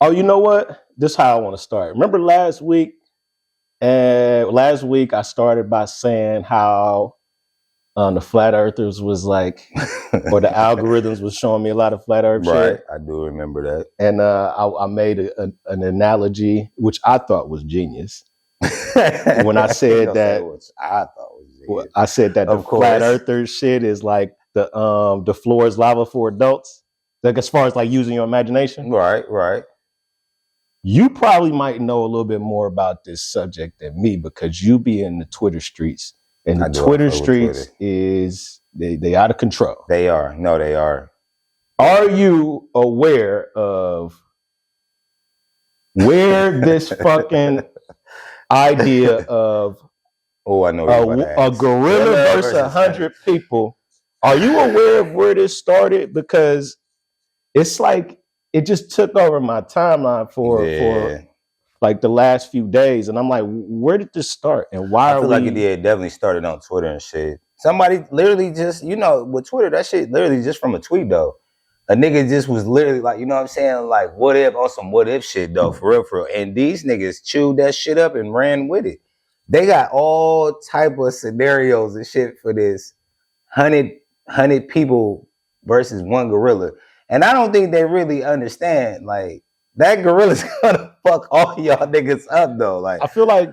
Oh, you know what? This is how I want to start. Remember last week? Last week I started by saying how the flat earthers was like, or the algorithms was showing me a lot of flat earth shit. I do remember that. And I made an analogy, which I thought was genius. When I said that, I said that the flat earthers shit is like the floor is lava for adults. Like as far as like using your imagination. Right. You probably might know a little bit more about this subject than me because you be in the Twitter streets. And the Twitter streets is they out of control. They are. No, they are. Are you aware of where this fucking idea of I know a gorilla versus 100 people? Are you aware of where this started? Because it's like it just took over my timeline for like the last few days, and I'm like, where did this start, and why? I feel like it definitely started on Twitter and shit. Somebody literally just, with Twitter, that shit literally just from a tweet though. A nigga just was literally like, you know what I'm saying, like what if on some what if shit though, for real. And these niggas chewed that shit up and ran with it. They got all type of scenarios and shit for this 100 people versus one gorilla. And I don't think they really understand, like, that gorilla's gonna fuck all y'all niggas up though. Like, I feel like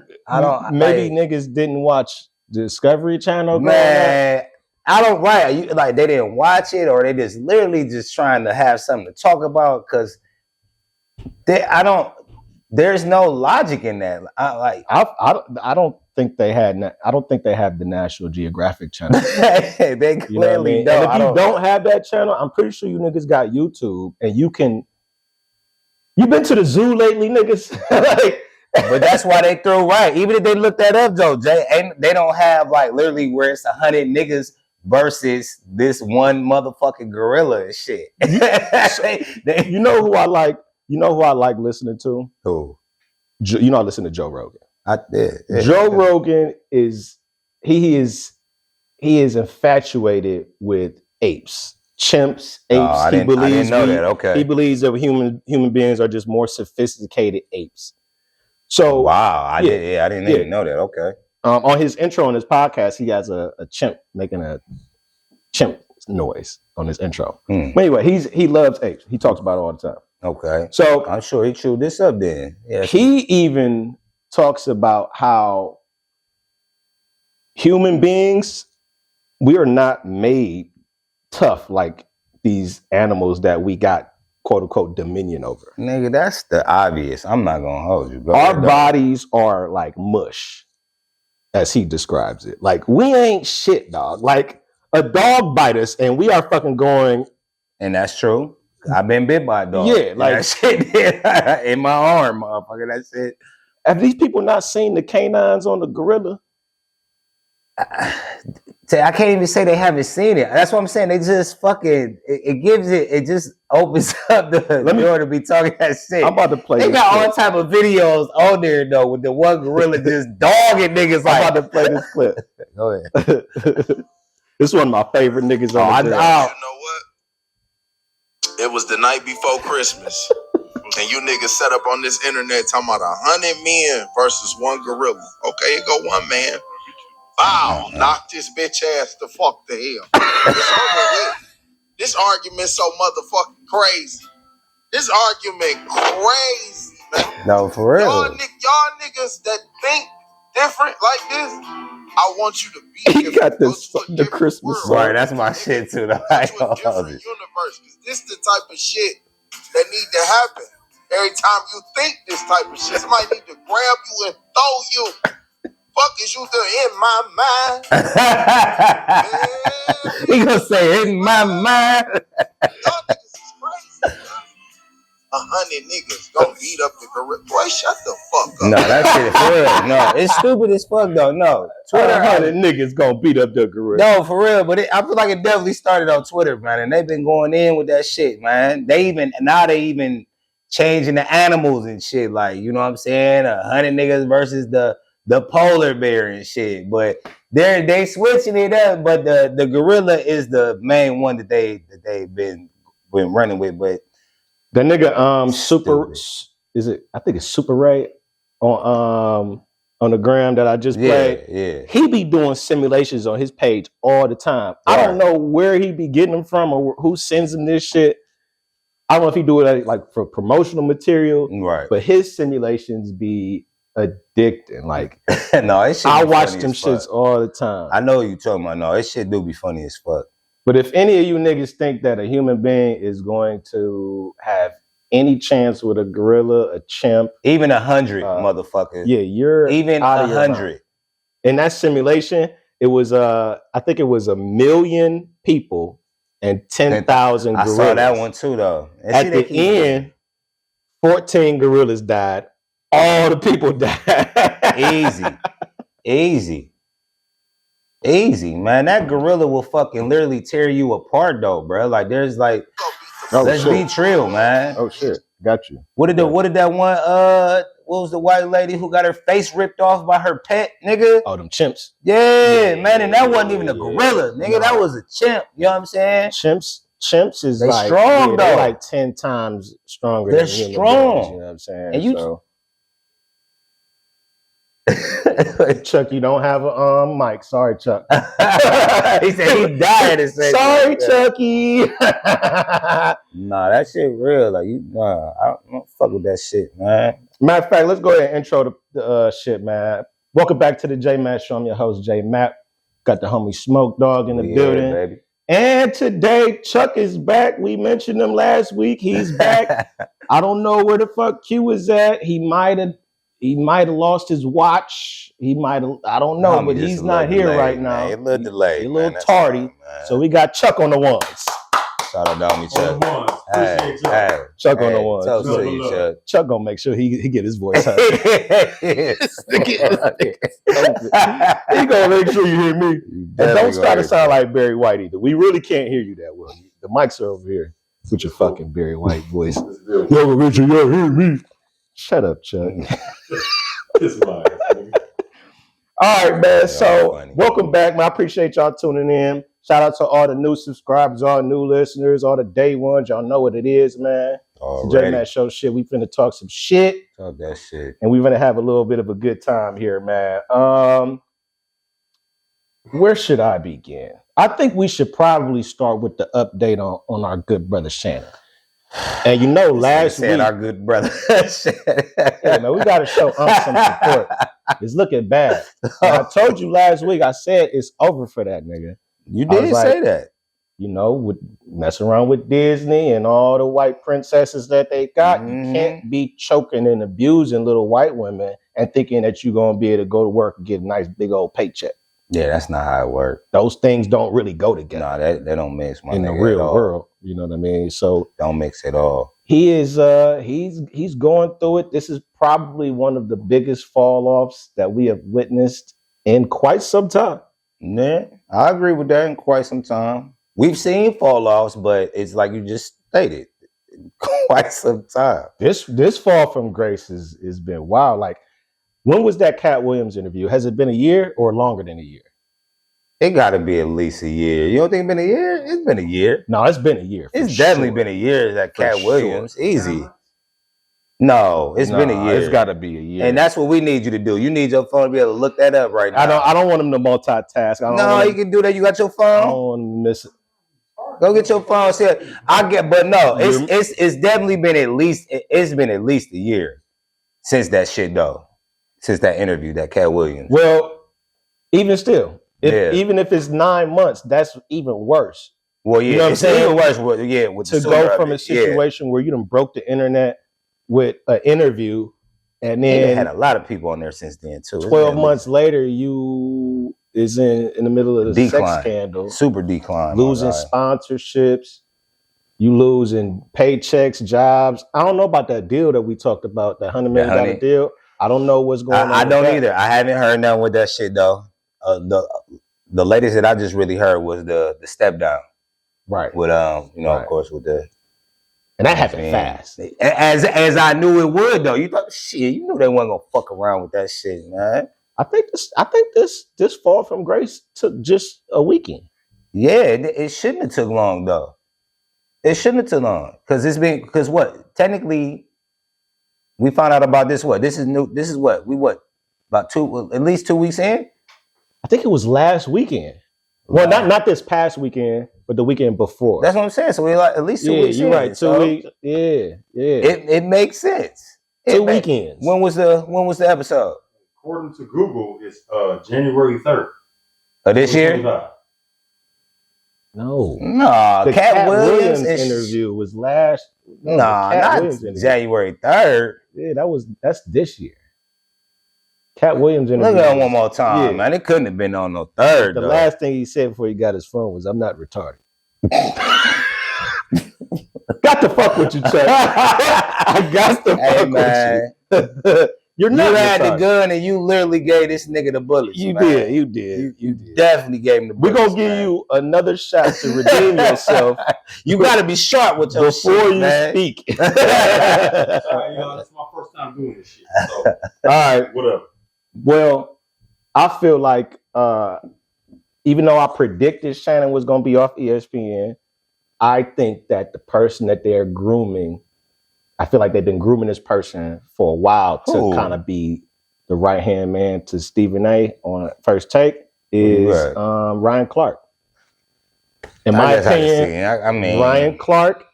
maybe niggas didn't watch the Discovery Channel. Man, I don't like they didn't watch it, or they just literally just trying to have something to talk about because there's no logic in that. I don't think they had. I don't think they have the National Geographic channel. They clearly don't. And if you don't have that channel, I'm pretty sure you niggas got YouTube, and you can. You been to the zoo lately, niggas? But that's why they throw right. Even if they look that up, though, Jay, they don't have like literally where it's 100 niggas versus this one motherfucking gorilla and shit. You know who I like? You know who I like listening to? Who? I listen to Joe Rogan. I did. Joe Rogan is infatuated with apes. Chimps, apes. I didn't know that. Okay. He believes that human beings are just more sophisticated apes. So wow, I didn't even know that. Okay. On his intro on his podcast, he has a chimp making a chimp noise on his intro. But anyway, he loves apes. He talks about it all the time. Okay. So I'm sure he chewed this up then. Yeah. He even talks about how human beings, we are not made tough like these animals that we got quote unquote dominion over. Nigga, that's the obvious. I'm not gonna hold you. Our bodies are like mush, as he describes it. Like we ain't shit, dog. Like a dog bite us and we are fucking going. And that's true. I've been bit by a dog. Yeah, like that shit in my arm, motherfucker. That's it. Have these people not seen the canines on the gorilla? I can't even say they haven't seen it. That's what I'm saying. They just fucking it just opens up the door to be talking that shit. I'm about to play. They got all type of videos on there though with the one gorilla just dogging niggas. I'm about to play this clip. Go ahead. This is one of my favorite niggas on the You know what? It was the night before Christmas. And you niggas set up on this internet talking about 100 men versus one gorilla. Okay, here go one man. Wow, knock this bitch ass the fuck to hell. This argument so motherfucking crazy. This argument crazy, man. No, for real. Y'all niggas that think different like this, I want you to be different. He got this the Christmas song. Sorry, that's my shit too. Go to a different universe, because this the type of shit that need to happen. Every time you think this type of shit, somebody need to grab you and throw you. Fuck is you doing in my mind? He gonna say in my mind. Y'all niggas is crazy. 100 niggas gonna beat up the gorilla. Boy, shut the fuck up. No, that shit is for real. No, it's stupid as fuck though. No, Twitter 100 niggas gonna beat up the gorilla. No, for real. But I feel like it definitely started on Twitter, man. And they've been going in with that shit, man. They even changing the animals and shit. Like, you know what I'm saying? 100 niggas versus the polar bear and shit. But they switching it up. But the gorilla is the main one that they've been running with. But The nigga is it? I think it's Super Ray on the gram that I just played. Yeah. He be doing simulations on his page all the time. Right. I don't know where he be getting them from or who sends him this shit. I don't know if he do it like for promotional material, right? But his simulations be addicting. Like, no, it shit. I watch them shits all the time. I know what you talking about. No, it shit do be funny as fuck. But if any of you niggas think that a human being is going to have any chance with a gorilla, a chimp, even 100 motherfuckers, yeah, you're even 100 in that simulation. It was I think it was 1 million people and 10,000 gorillas. I saw that one too, though. And at the end, 14 gorillas died. All the people died. Easy, man. That gorilla will fucking literally tear you apart, though, bro. Like, there's like, let's be trill, man. Oh shit, got you. What did that one? What was the white lady who got her face ripped off by her pet, nigga? Oh, them chimps. Yeah, man, and that wasn't even a gorilla, nigga. No. That was a chimp. You know what I'm saying? Chimps is they like strong, though. They're like 10 times stronger. They're than strong. Beings, you know what I'm saying? And you. So. Chuck, you don't have a mic. Sorry, Chuck. He said he died and said, sorry, Chucky. Nah, that shit real. Like I don't fuck with that shit, man. Matter of fact, let's go ahead and intro the shit, man. Welcome back to the JMatt Show. I'm your host, JMatt. Got the homie Smoke Dog in the building. Baby. And today, Chuck is back. We mentioned him last week. He's back. I don't know where the fuck Q is at. He might have lost his watch. I don't know, but he's not here right now. A little delayed. A little tardy. So we got Chuck on the ones. Shout out to me, Chuck. Hey, Chuck on the ones. Chuck gonna make sure he get his voice heard. He gonna make sure you hear me. And don't try to sound like Barry White either. We really can't hear you that well. The mics are over here with your fucking Barry White voice. Yo, Richard, y'all hear me? Shut up, Chuck. All right, man. So welcome back, man. I appreciate y'all tuning in. Shout out to all the new subscribers, all the new listeners, all the day ones. Y'all know what it is, man. JMatt Show shit. We finna talk some shit. Talk that shit. And we finna have a little bit of a good time here, man. Where should I begin? I think we should probably start with the update on our good brother Shannon. And you know, last week our good brother. Yeah, man, we gotta show some support. It's looking bad. I told you last week. I said it's over for that nigga. You did say that. You know, with messing around with Disney and all the white princesses that they got, you can't be choking and abusing little white women and thinking that you're gonna be able to go to work and get a nice big old paycheck. Yeah, that's not how it works. Those things don't really go together. Nah, they don't mix in the real world. You know what I mean? So don't mix at all. He is he's going through it. This is probably one of the biggest fall offs that we have witnessed in quite some time. Yeah, I agree with that. In quite some time. We've seen fall offs, but it's like you just stated, quite some time. This fall from grace has been wild. Like, when was that Cat Williams interview? Has it been a year or longer than a year? It got to be at least a year. You don't think it's been a year? It's been a year. No, it's been a year. It's definitely been a year. That Cat Williams, easy. No, it's been a year. It's got to be a year. And that's what we need you to do. You need your phone to be able to look that up right now. I don't want him to multitask. You can do that. You got your phone. I don't want to miss it. Go get your phone. But no, it's definitely been at least a year since that shit though. Since that interview, that Cat Williams. Well, even still, even if it's 9 months, that's even worse. Well, yeah, you know what I'm saying? Even worse. With to go from a situation where you done broke the internet with an interview, and then had a lot of people on there since then too. 12 months later, you is in the middle of the sex scandal, super decline, losing sponsorships. You losing paychecks, jobs. I don't know about that deal that we talked about, that $100 million deal. I don't know what's going on. I don't either. I haven't heard nothing with that shit though. The latest that I just really heard was the step down, right? With of course, with the and that happened fast. As I knew it would though. You thought you knew they wasn't gonna fuck around with that shit, man. I think this fall from grace took just a weekend. Yeah, it shouldn't have took long though. It shouldn't have took long because what? Technically, we found out about this. What? This is new. This is what about at least 2 weeks in. I think it was last weekend. Well, not this past weekend, but the weekend before. That's what I'm saying. So we like at least 2 weeks. You're right. 2 weeks. Yeah. It makes sense. 2 weekends. When was the episode? According to Google, it's January 3rd. Of this year? No. The Cat Williams interview was last. Not January 3rd. Yeah, that's this year. Cat Williams interview. Look at it one more time, man. It couldn't have been on no 3rd. The last thing he said before he got his phone was, "I'm not retarded." Got to fuck with you, Chuck. I got to fuck with you. You had the gun and you literally gave this nigga the bullets. You did. You definitely gave him the bullets. We're gonna give you another shot to redeem yourself. You gotta be sharp with your before shit, you man. speak. That's my first time doing this shit. So, all right. What up? Well, I feel like even though I predicted Shannon was gonna be off ESPN, I think that the person that they're grooming, I feel like they've been grooming this person for a while to kind of be the right-hand man to Stephen A. on First Take is Ryan Clark. In my opinion, Ryan Clark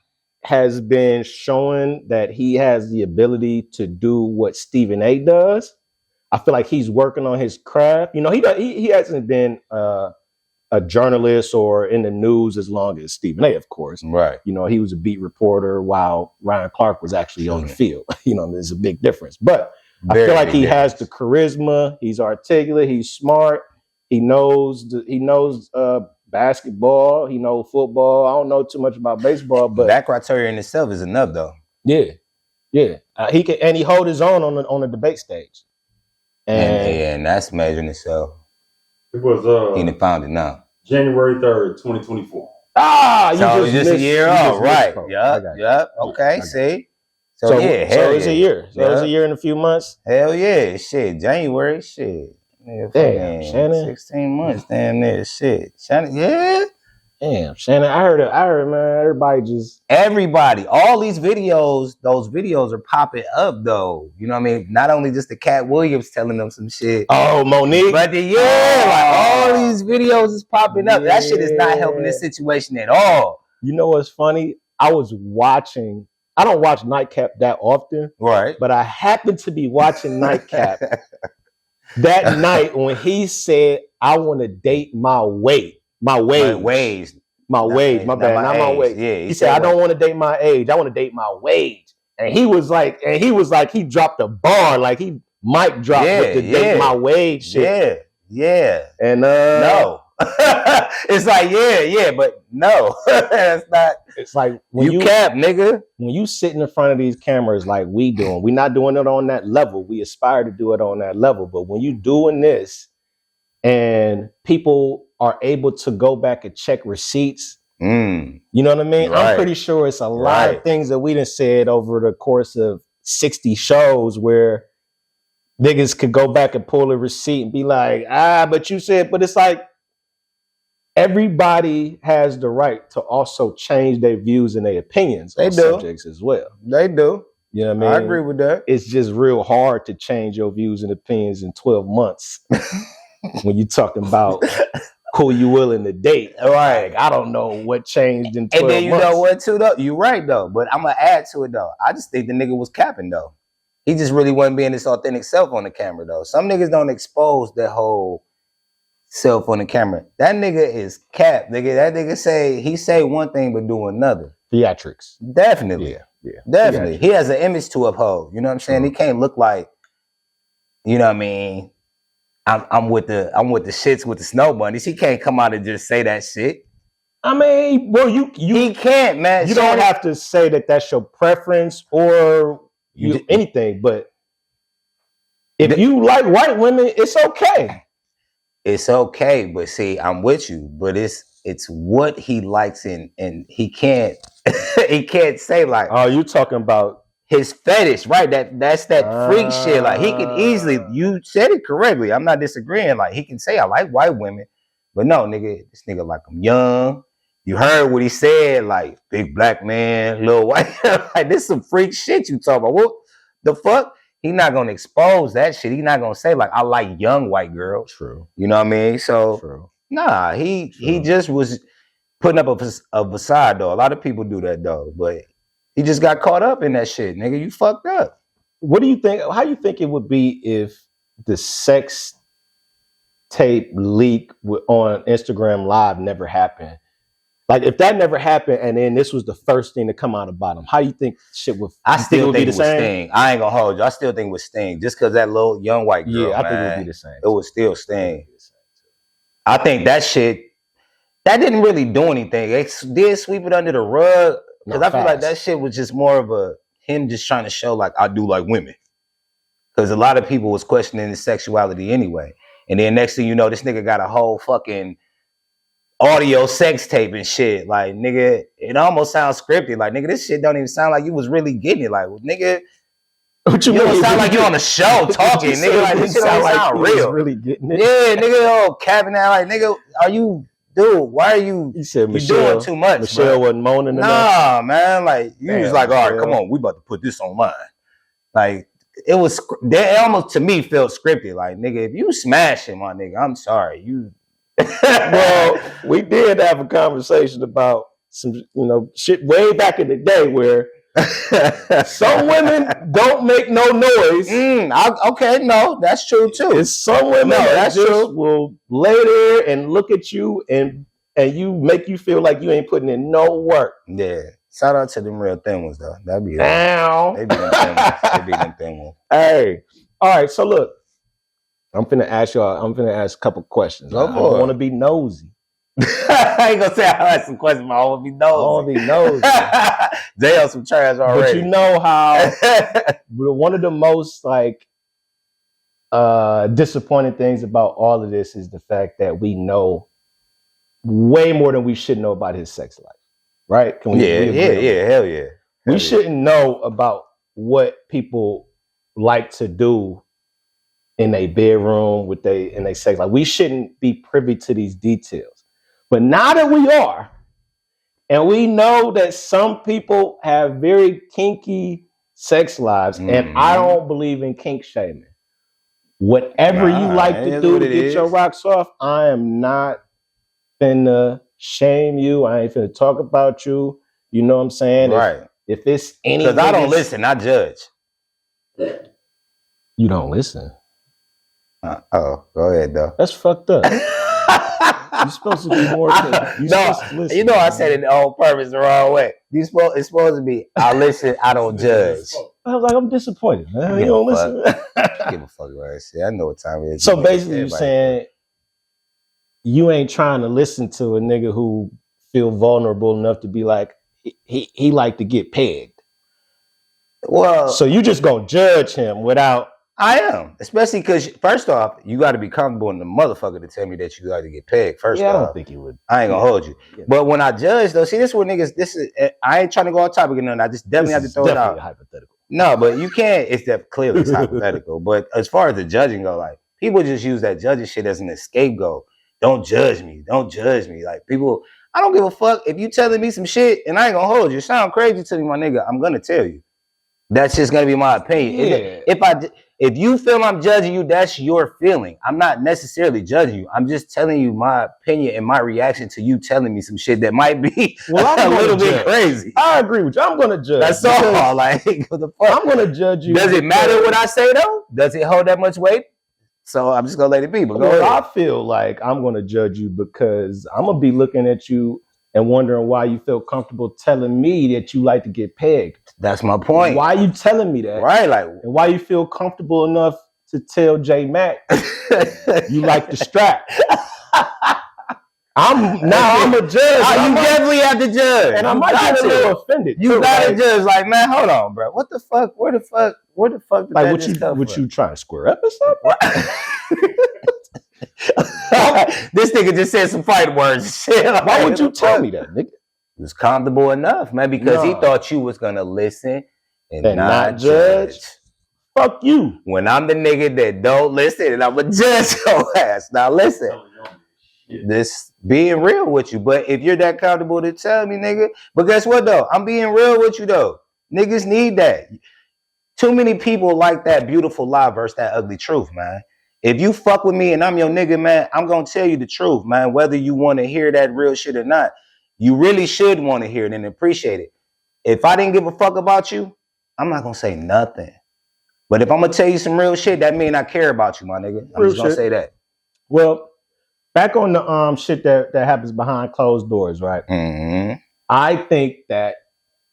has been showing that he has the ability to do what Stephen A. does. I feel like he's working on his craft. You know, he hasn't been a journalist or in the news as long as Stephen A., of course. Right. You know, he was a beat reporter while Ryan Clark was actually on the field. You know, there's a big difference. But I feel like he has the charisma. He's articulate. He's smart. He knows basketball. He knows football. I don't know too much about baseball, but that criteria in itself is enough, though. Yeah. He can, and he hold his own on the debate stage. And that's major in itself. It was he done found it now. January 3rd, 2024. So it's just a year off, right? Yep. Okay, see. So it's a year. So it's a year and a few months. Hell yeah, shit. January, shit. Damn, Shannon. 16 months, damn near shit. Shannon, yeah. Damn, Shannon. I heard, man. Everybody, all these videos, those videos are popping up though. You know what I mean? Not only just the Cat Williams telling them some shit. Oh, Monique. But like all these videos is popping up. That shit is not helping this situation at all. You know what's funny? I don't watch Nightcap that often. Right. But I happened to be watching Nightcap that night when he said, "I want to date my wage. My wage. My wage. Yeah, he said, "I don't want to date my age. I want to date my wage." And he was like, he dropped a bar, like he mic dropped with the date my wage shit. Yeah. And no. It's like, but no. That's not. It's like when you cap, nigga. When you sitting in front of these cameras like we doing, we're not doing it on that level. We aspire to do it on that level. But when you doing this and people are able to go back and check receipts. You know what I mean? Right. I'm pretty sure it's a lot of things that we done said over the course of 60 shows where niggas could go back and pull a receipt and be like, but you said, but it's like everybody has the right to also change their views and their opinions on subjects as well. They do. You know what I mean? I agree with that. It's just real hard to change your views and opinions in 12 months. When you're talking about who you willing to date. Right. Like, I don't know what changed in 12 months. And then you know what too though? You're right though. But I'm going to add to it though. I just think the nigga was capping though. He just really wasn't being his authentic self on the camera though. Some niggas don't expose their whole self on the camera. That nigga is cap, nigga. That nigga say one thing but do another. Theatrics. Definitely. Yeah. Definitely. He has an image to uphold. You know what I'm saying? He can't look like, you know what I mean? I'm with the shits with the snow bunnies. He can't come out and just say that shit. I mean, well, he can't, man. You don't have to say that that's your preference or anything, but if you like white women, it's okay. It's okay, but see, I'm with you, but it's what he likes and he can't he can't say like, oh, you talking about his fetish, right? That's that freak shit. Like he can easily, you said it correctly. I'm not disagreeing. Like he can say I like white women, but no, nigga, this nigga like them young. You heard what he said, like, big black man, little white. Like, this some freak shit you talking about. What the fuck? He not gonna expose that shit. He not gonna say, like, I like young white girls. True. You know what I mean? So, True. Nah, he just was putting up a facade, though. A lot of people do that, though. But he just got caught up in that shit, nigga. You fucked up. What do you think? How you think it would be if the sex tape leak on Instagram Live never happened? Like, if that never happened, and then this was the first thing to come out about him, how you think shit would? I still think it would same? sting. I ain't gonna hold you. I still think it would sting, just because that little young white girl. Yeah, I think it would be the same. It would still sting. I think that shit that didn't really do anything. It did sweep it under the rug, because I feel like that shit was just more of a him just trying to show, like, I do like women, because a lot of people was questioning his sexuality anyway. And then next thing you know, this nigga got a whole fucking audio sex tape and shit. Like, nigga, it almost sounds scripted. Like, nigga, this shit don't even sound like you was really getting it. Like, nigga, what you don't sound like you on the show talking, nigga. Like, this shit don't sound real. Really getting it. Yeah, nigga, capping out. Like, nigga, are you, dude? Why are you? You said you doing too much. Michelle wasn't moaning enough. Nah, man. Like, you was like, all right, come on, we about to put this online. Like, it was. It almost to me felt scripted. Like, nigga, if you smash it, my nigga, I'm sorry, you. Well, we did have a conversation about some, shit way back in the day where some women don't make no noise. Okay, no, that's true too. And some women that just will lay there and look at you and you make you feel like you ain't putting in no work. Yeah. Shout out to them real thin ones though. That'd be now. They be them thin ones. They be them thin ones. Hey, all right. So look, I'm finna ask a couple questions. I don't want to be nosy. I ain't gonna say I'll ask some questions, but I want to be nosy. I want to be nosy. They on some trash already. But you know how one of the most disappointing things about all of this is the fact that we know way more than we should know about his sex life. Right? Can we hell yeah. We shouldn't know about what people like to do in a bedroom in a sex life. We shouldn't be privy to these details. But now that we are, and we know that some people have very kinky sex lives, and I don't believe in kink shaming. Whatever you like to do to get your rocks off, I am not finna shame you. I ain't finna talk about you. You know what I'm saying? Right. If it's any, because I don't listen, I judge. You don't listen. Go ahead though. That's fucked up. You're supposed to be more. You know I said it on purpose the wrong way. It's supposed to be I listen, I don't judge. I was like, I'm disappointed, man. You don't listen. Give a fuck about that shit. I know what time it is. So basically, you're saying you ain't trying to listen to a nigga who feel vulnerable enough to be like he like to get pegged. Well, so you just gonna judge him without. I am, especially because first off, you got to be comfortable in the motherfucker to tell me that you like to get pegged. First off, I don't think you would. I ain't gonna hold you. Yeah. But when I judge though, see, this is what niggas. This is I ain't trying to go off topic or nothing. I just definitely have to throw it out. Hypothetical. No, but you can't. It's clearly it's hypothetical. But as far as the judging go, like people just use that judging shit as an scapegoat. Don't judge me. Don't judge me. Like people, I don't give a fuck if you telling me some shit and I ain't gonna hold you. It sound crazy to me, my nigga. I'm gonna tell you. That's just gonna be my opinion. Yeah. If you feel I'm judging you, that's your feeling. I'm not necessarily judging you. I'm just telling you my opinion and my reaction to you telling me some shit that might be a little bit crazy. I agree with you. I'm gonna judge. That's all. Like, what the fuck? I'm gonna judge you. Does it matter what I say though? Does it hold that much weight? So I'm just gonna let it be. But go ahead. I feel like I'm gonna judge you because I'm gonna be looking at you and wondering why you feel comfortable telling me that you like to get pegged. That's my point. Why are you telling me that? Right, like, and why you feel comfortable enough to tell JMatt you like the strap? I'm a judge. You definitely have to judge, and I might get a little offended. You gotta judge. Like, man, hold on, bro. What the fuck? Where the fuck? Did like, what you trying to square up or something? This nigga just said some fight words. Like, why would you tell me that, nigga? He was comfortable enough, man, because he thought you was gonna listen and not judge. Fuck you. When I'm the nigga that don't listen and I'm a judge your ass. Now listen. this being real with you. But if you're that comfortable to tell me, nigga, but guess what though? I'm being real with you though. Niggas need that. Too many people like that beautiful lie versus that ugly truth, man. If you fuck with me and I'm your nigga, man, I'm gonna tell you the truth, man. Whether you want to hear that real shit or not, you really should want to hear it and appreciate it. If I didn't give a fuck about you, I'm not gonna say nothing. But if I'm gonna tell you some real shit, that mean I care about you, my nigga. I'm just gonna say that. Well, back on the shit that happens behind closed doors, right? Mm-hmm. I think that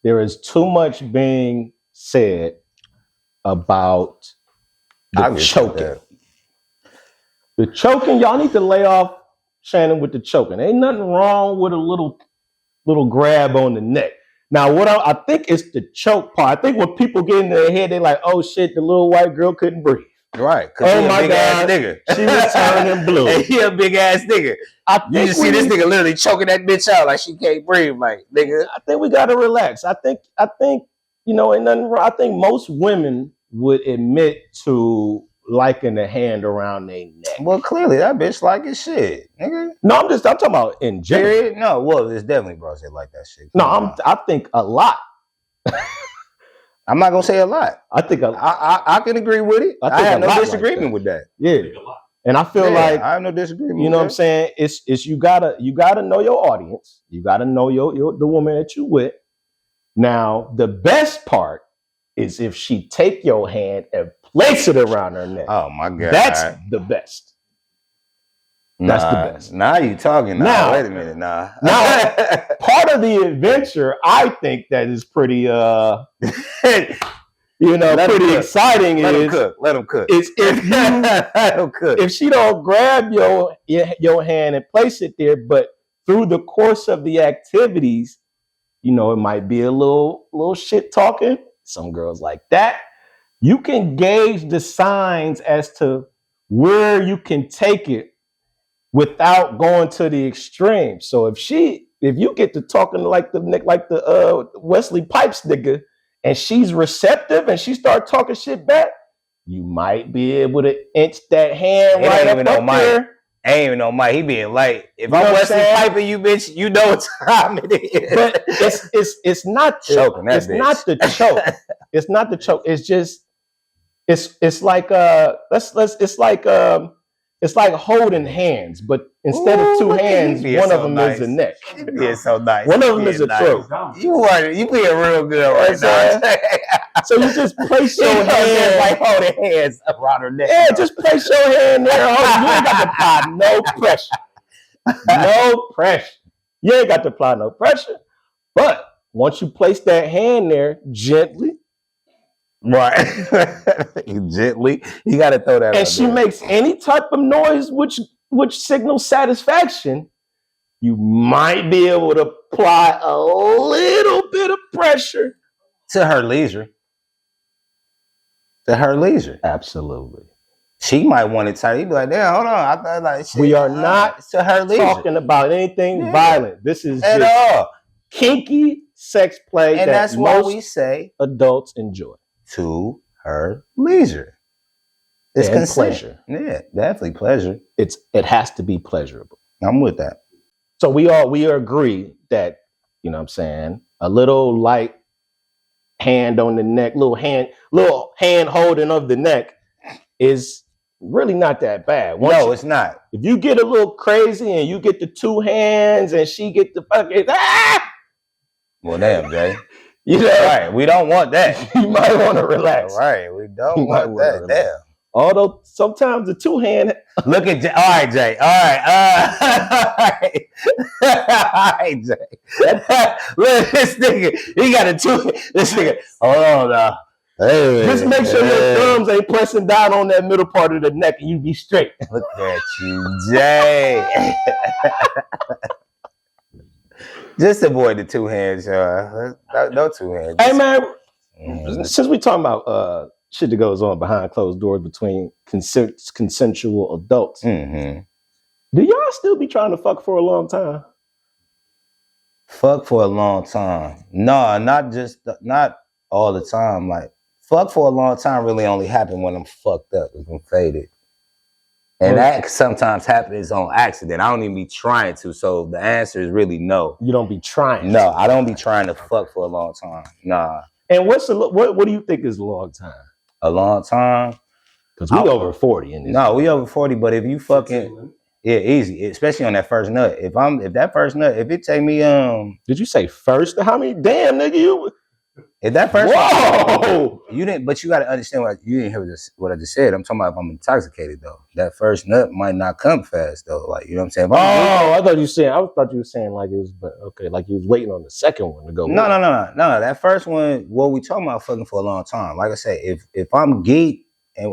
there is too much being said about the choking. The choking, y'all need to lay off Shannon with the choking. Ain't nothing wrong with a little grab on the neck. Now, what I think it's the choke part. I think when people get in their head, they're like, "Oh shit, the little white girl couldn't breathe." Right? Oh my god, nigga, she was turning blue. Hey, he a big ass nigga. You just see this nigga literally choking that bitch out like she can't breathe. Like, nigga, I think we gotta relax. I think ain't nothing wrong. I think most women would admit to liking a hand around their neck. Well, clearly that bitch like his shit, nigga. No, I'm talking about in general. Period? No, well, it's definitely bros that like that shit. No, I think a lot. I'm not gonna say a lot. I think I can agree with it. I have no disagreement with that. Yeah, and I feel like I have no disagreement. You know what I'm saying? It's you gotta know your audience. You gotta know the woman that you with. Now, the best part is if she take your hand and place it around her neck. Oh my god, that's the best. That's the best. Now you talking. Now wait a minute. Now part of the adventure, I think that is pretty pretty exciting. Let him cook. Is if you let him cook. If she don't grab your hand and place it there, but through the course of the activities, it might be a little shit talking. Some girls like that. You can gauge the signs as to where you can take it without going to the extreme. So if you get to talking like the Wesley Pipes nigga, and she's receptive and she start talking shit back, you might be able to inch that hand right up there. I ain't even know Mike. He being light. If I'm Wesley piping you, bitch, you know what time it is. But it's not choking. It's not the choke. It's not the choke. It's just it's like it's like holding hands, but instead of two hands, one of them is a neck. Being so nice. One of them is a throat. You being real good right now. So you just place your hand like holding hands around her neck. Yeah, just place your hand there. You ain't got to apply no pressure. No pressure. You ain't got to apply no pressure. But once you place that hand there gently, right, gently, you got to throw that. And she makes any type of noise which signals satisfaction, you might be able to apply a little bit of pressure to her leisure. To her leisure, absolutely. She might want it tight. You'd be like, "Damn, hold on." I thought like, shit, we are not to her leisure talking about anything violent. This is at just all kinky sex play, and that's why we say adults enjoy. To her leisure. It's and pleasure. Yeah, definitely pleasure. It has to be pleasurable. I'm with that. So we agree that, you know what I'm saying, a little light hand on the neck, little hand holding of the neck is really not that bad. It's not. If you get a little crazy and you get the two hands and she get the fucking well, damn, Jay. Right, we don't want that. You might want to relax. Right, we don't want that. Damn. Although sometimes the two hand. Look at Jay. All right, Jay. All right. All right, Jay. Look at this nigga. He got a two. This nigga. Hold on now. Hey, just make sure your thumbs ain't pressing down on that middle part of the neck and you be straight. Look at you, Jay. Just avoid the two hands, no two hands. Hey man, since we talking about shit that goes on behind closed doors between consensual adults, do y'all still be trying to fuck for a long time? Fuck for a long time? No, not all the time. Like fuck for a long time really only happen when I'm fucked up, if I'm faded. And that sometimes happens on accident. I don't even be trying to. So the answer is really no. You don't be trying. No, I don't be trying to fuck for a long time. Nah. And what do you think is a long time? A long time? Because we over 40 in this. No, we over 40. But if you fucking easy, especially on that first nut. If that first nut, if it take me Did you say first? How many? Damn, nigga, you. If that first, whoa, you didn't. But you got to understand you didn't hear what I just said. I'm talking about if I'm intoxicated though. That first nut might not come fast though. Like, you know what I'm saying? I thought you were saying like it was, but okay, like you was waiting on the second one to go. No. That first one, what we talking about fucking for a long time. Like I say, if I'm geek and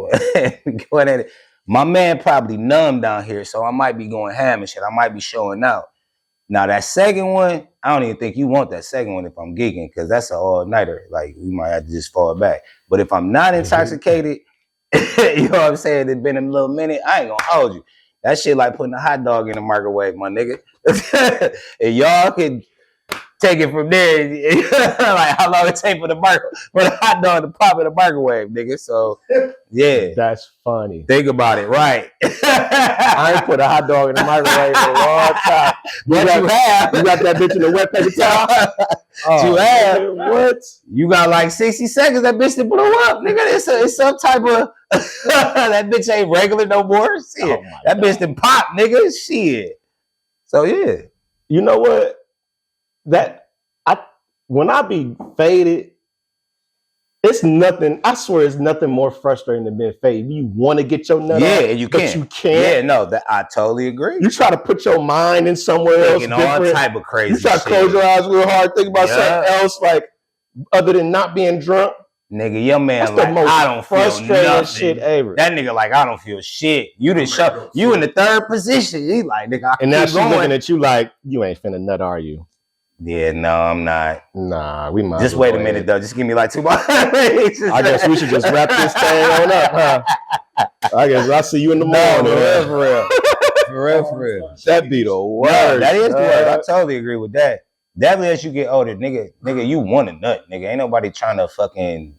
going at it, my man probably numb down here, so I might be going ham and shit. I might be showing out. Now that second one, I don't even think you want that second one if I'm geeking, because that's an all-nighter. Like, we might have to just fall back. But if I'm not intoxicated, you know what I'm saying, it's been a little minute, I ain't gonna hold you. That shit like putting a hot dog in the microwave, my nigga. And y'all can take it from there. Like, how long it take for the hot dog to pop in the microwave, nigga. So, yeah. That's funny. Think about it, right. I ain't put a hot dog in the microwave for a long time. But you have. You got that bitch in the wet paper towel? You have. What? You got like 60 seconds, that bitch that blew up. Nigga, it's some type of... that bitch ain't regular no more. Shit. That bitch done pop, nigga. Shit. So, yeah. You know what? When I be faded, it's nothing. I swear, it's nothing more frustrating than being faded. You want to get your nut out, and you can't. But you can't. Yeah, no, I totally agree. You try to put your mind in somewhere else, all type of crazy. You try to close your eyes real hard, think about something else, like other than not being drunk. Nigga, your man, that's like, the most I don't feel nothing. Shit ever. That nigga, like, I don't feel shit. You didn't show. You in the third position. He like, nigga, and now she's looking at you like, you ain't finna nut, are you? Yeah, no, I'm not. Nah, we might. Just wait a minute, though. Just give me like 2 more. I guess we should just wrap this thing on up, huh? I guess I'll see you in the morning. For real. That'd be the worst. No, that is the worst. I totally agree with that. Definitely as you get older, nigga, you want a nut, nigga. Ain't nobody trying to fucking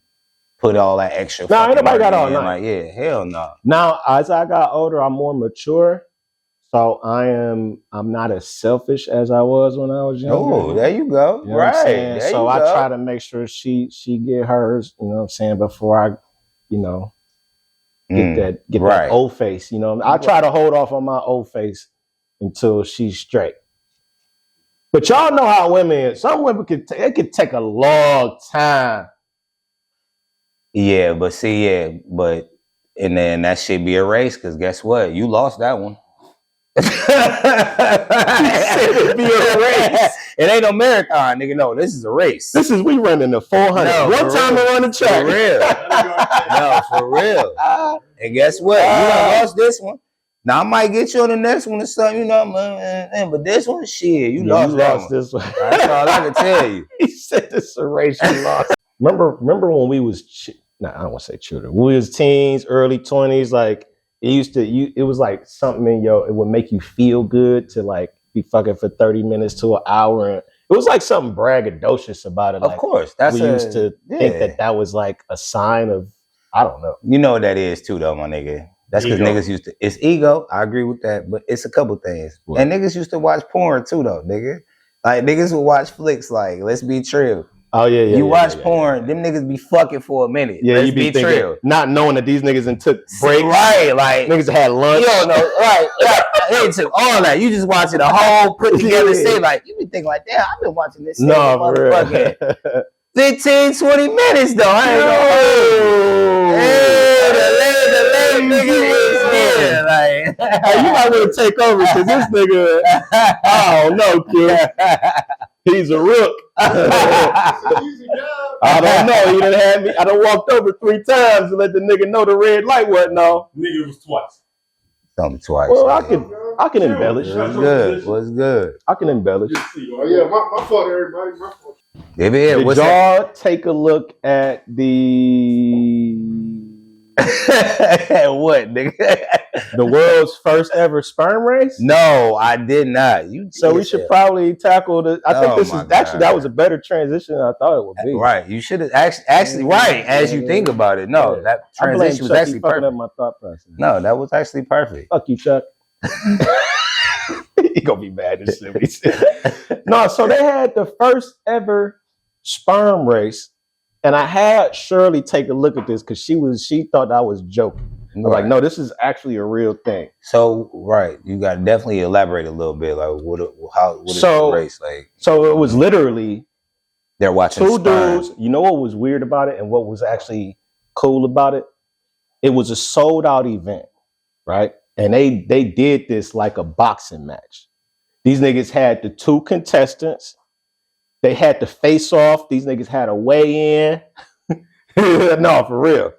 put all that extra. No, ain't nobody got all night. Like, yeah, hell no. Now, as I got older, I'm more mature. So I'm not as selfish as I was when I was younger. Oh, there you go. You know right. So I try to make sure she get hers, you know what I'm saying, before I, get that old face. You know, I try to hold off on my old face until she's straight. But y'all know how women, some women could take a long time. Yeah, but and then that shit be a race, because guess what? You lost that one. It'd be a race. It ain't no marathon, nigga. No, this is a race. We running the 400. No, one time around the track. For real. No, for real. And guess what? You done lost this one. Now I might get you on the next one or something, but this one, shit, you lost this one. That's all I can tell you. He said this is a race you lost. Remember when we was I don't want to say children. When we was teens, early 20s, like it was like something it would make you feel good to like be fucking for 30 minutes to an hour. And it was like something braggadocious about it. Of course. We used to think that was like a sign of, I don't know. You know what that is too though, my nigga. That's because niggas used to, it's ego. I agree with that, but it's a couple things. What? And niggas used to watch porn too though, nigga. Like niggas would watch flicks like, let's be true. Oh yeah. You watch porn, them niggas be fucking for a minute. Yeah, let's you be thinking, trill. Not knowing that these niggas took breaks. Right, like niggas had lunch. You don't know, right? They took all that. You just watching a whole put together scene. Like you be thinking like, damn, I've been watching this. No, for real. 15, 20 minutes though. I ain't know. Hey, the lady nigga is here. Like, hey, you might want to take over because this nigga, I don't know, kid. He's a rook. I don't know. He done had me. I done walked over 3 times to let the nigga know the red light wasn't on. Nigga was twice. Tell me twice. Well, I can embellish. What's good? I can embellish. Oh yeah, my fault, everybody. My fault. Did y'all take a look at the what, nigga? the world's first ever sperm race? No, I did not. So we should probably tackle the. I think this is actually that was a better transition than I thought it would be. Right, you should have actually right as you think about it. No, that transition was actually perfect. Up my thought process. No, that was actually perfect. Fuck you, Chuck. He gonna be mad as shit. No, so they had the first ever sperm race, and I had Shirley take a look at this because she thought I was joking. I was like, no, this is actually a real thing. So, right, you got to definitely elaborate a little bit, like what is the race like? So it was literally they're watching two dudes. You know what was weird about it, and what was actually cool about it? It was a sold out event, right? And they did this like a boxing match. These niggas had the two contestants. They had to face off. These niggas had a weigh in. No, for real.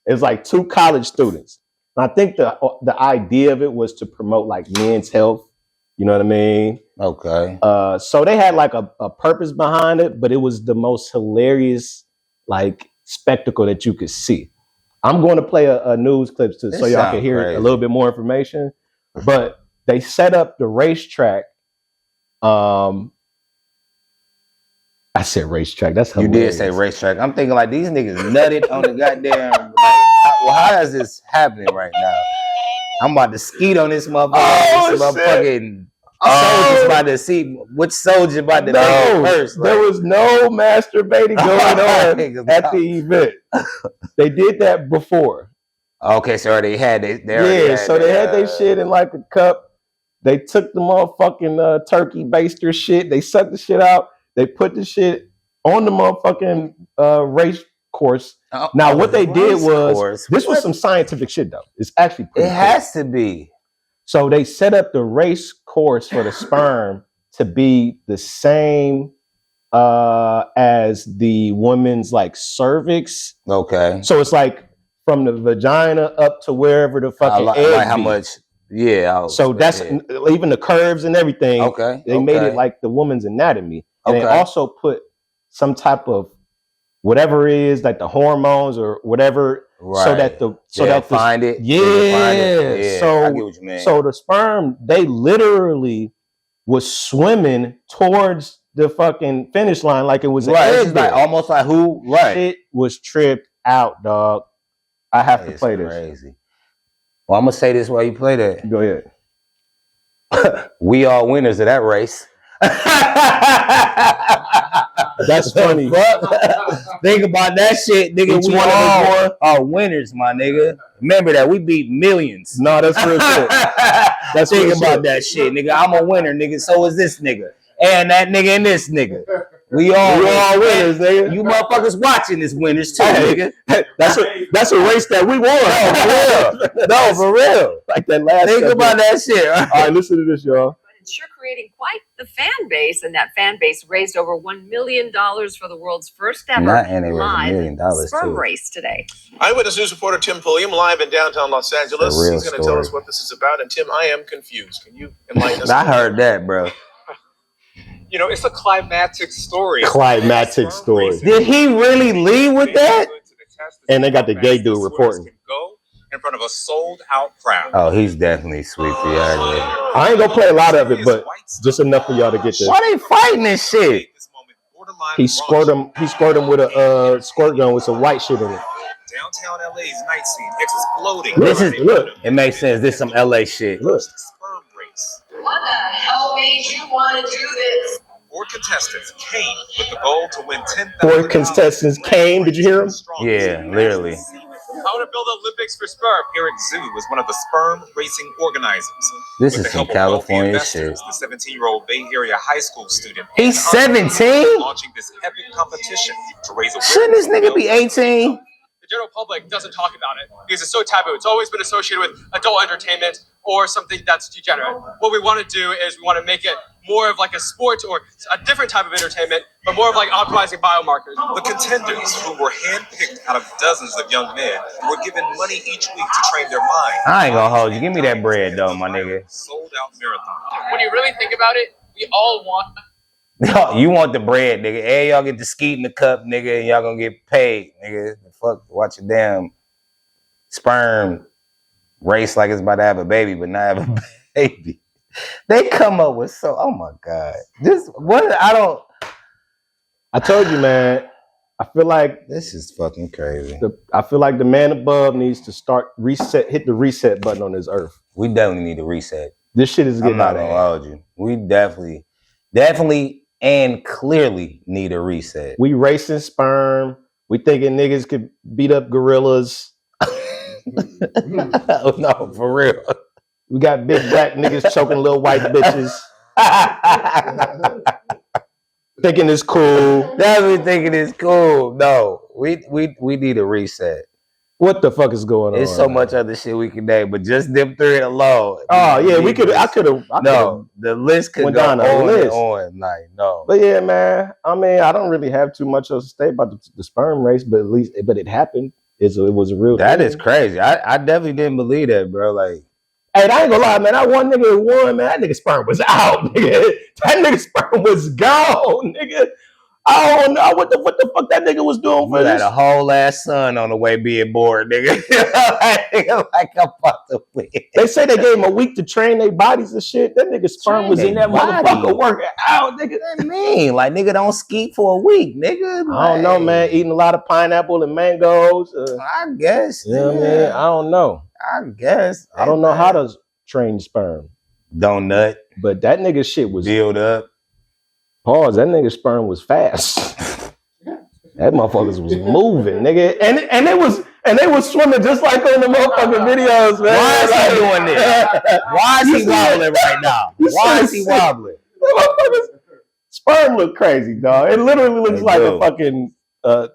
It's like two college students. And I think the idea of it was to promote like men's health. You know what I mean? Okay. So they had like a purpose behind it, but it was the most hilarious like spectacle that you could see. I'm going to play a news clip so y'all can hear a little bit more information. But they set up the racetrack. I said racetrack. That's hilarious. You did say racetrack. I'm thinking like these niggas nutted on the goddamn. How is this happening right now? I'm about to skeet on this motherfucker. Motherfucking soldiers about to see which soldier about to make it first. There was no masturbating going on at the event. They did that before. Okay, so they had they had their shit in like a cup. They took the motherfucking turkey baster shit. They sucked the shit out. They put the shit on the motherfucking race course. Now, what they did was, this was some scientific shit, though. It's actually pretty It has to be. So they set up the race course for the sperm to be the same as the woman's like cervix. Okay. So it's like from the vagina up to wherever the fucking egg like how much? Yeah. So that's even the curves and everything. Okay. They made it like the woman's anatomy. And they also put some type of whatever it is, like the hormones or whatever, so that find it. Yeah. So I get what you mean. So the sperm, they literally was swimming towards the fucking finish line like it was It's like almost like who? Right. It was tripped out, dog. I have to play this. Crazy. Well, I'm gonna say this while you play that. Go ahead. We all winners of that race. That's funny. Think about that shit, nigga. We all are winners, my nigga. Remember that we beat millions. No, that's real shit. That's think about that shit, nigga. I'm a winner, nigga. So is this nigga, and that nigga, and this nigga. We all winners, nigga. You motherfuckers watching this winners too, nigga. That's a race that we won. No, for real. Like that last. Think about that shit. All right, listen to this, y'all. Sure creating quite the fan base, and that fan base raised over $1 million for the world's first ever live sperm race today. Eyewitness News reporter Tim Pulliam live in downtown Los Angeles. He's going to tell us what this is about. And Tim, I am confused. Can you enlighten us? I heard that, bro. You know, it's a climatic story. Climatic story. Did he really lead with that? And they got the gay dude reporting. In front of a sold-out crowd. Oh, he's definitely sweet for y'all. I ain't gonna play a lot of it, but just enough for y'all to get this. Why they fighting this shit? He squirt him with a squirt gun with some white shit in it. Downtown LA's night scene exploding. Look. It makes sense. This is some LA shit. Look. Sperm race. What the hell made you want to do this? 4 contestants came with the goal to win $10,000. 4 contestants came. Did you hear him? Yeah, literally. I want to build Olympics for sperm. Eric Zhu was one of the sperm racing organizers. This is some California shit. The 17-year-old Bay Area high school student. He's 17? Launching this epic competition to raise awareness. Shouldn't this nigga be 18? The general public doesn't talk about it because it's so taboo. It's always been associated with adult entertainment or something that's degenerate. What we want to do is we want to make it more of like a sport or a different type of entertainment, but more of like optimizing biomarkers. The contenders, who were handpicked out of dozens of young men, were given money each week to train their mind. I ain't gonna hold you. Give me that bread though, my nigga. Sold out marathon. When you really think about it, we all want. You want the bread, nigga. Hey, y'all get the skeet in the cup, nigga, and y'all gonna get paid, nigga. Fuck, watch your damn sperm race like it's about to have a baby, but not have a baby. They come up with oh my God. I told you, man. I feel like this is fucking crazy. I feel like the man above needs to hit the reset button on this earth. We definitely need to reset. This shit is getting out of hand. I'm not gonna hold you. We definitely and clearly need a reset. We racing sperm. We thinking niggas could beat up gorillas. No, for real. We got big black niggas choking little white bitches. Thinking it's cool. Definitely thinking it's cool. No, we need a reset. What the fuck is going on? There's so much other shit we can name, but just them three alone. Oh yeah, we could. I could have. No, the list could go on and on. Like no. But yeah, man. I mean, I don't really have too much else to say about the sperm race, but it happened. It was a real. That is crazy. I definitely didn't believe that, bro. Like, hey, I ain't gonna lie, man. That one nigga who won, man. That nigga sperm was out, nigga. That nigga sperm was gone, nigga. I don't know what the fuck that nigga was doing for this. Had a whole ass son on the way being bored, nigga. Like I'm about to win. They say they gave him a week to train their bodies and shit. That nigga sperm was in that motherfucker working out, nigga. What do you mean? Like, nigga don't ski for a week, nigga. Like, I don't know, man. Eating a lot of pineapple and mangoes. I guess. You know what I mean? I don't know. I guess. I don't know how to train sperm. Don't nut. But that nigga shit was build up. Pause. That nigga sperm was fast. That motherfuckers was moving, nigga, and they was swimming just like on the motherfucking videos, man. Why is he doing this? Why is he wobbling right now? Why is he wobbling? Sperm look crazy, dog. It literally looks like a fucking. I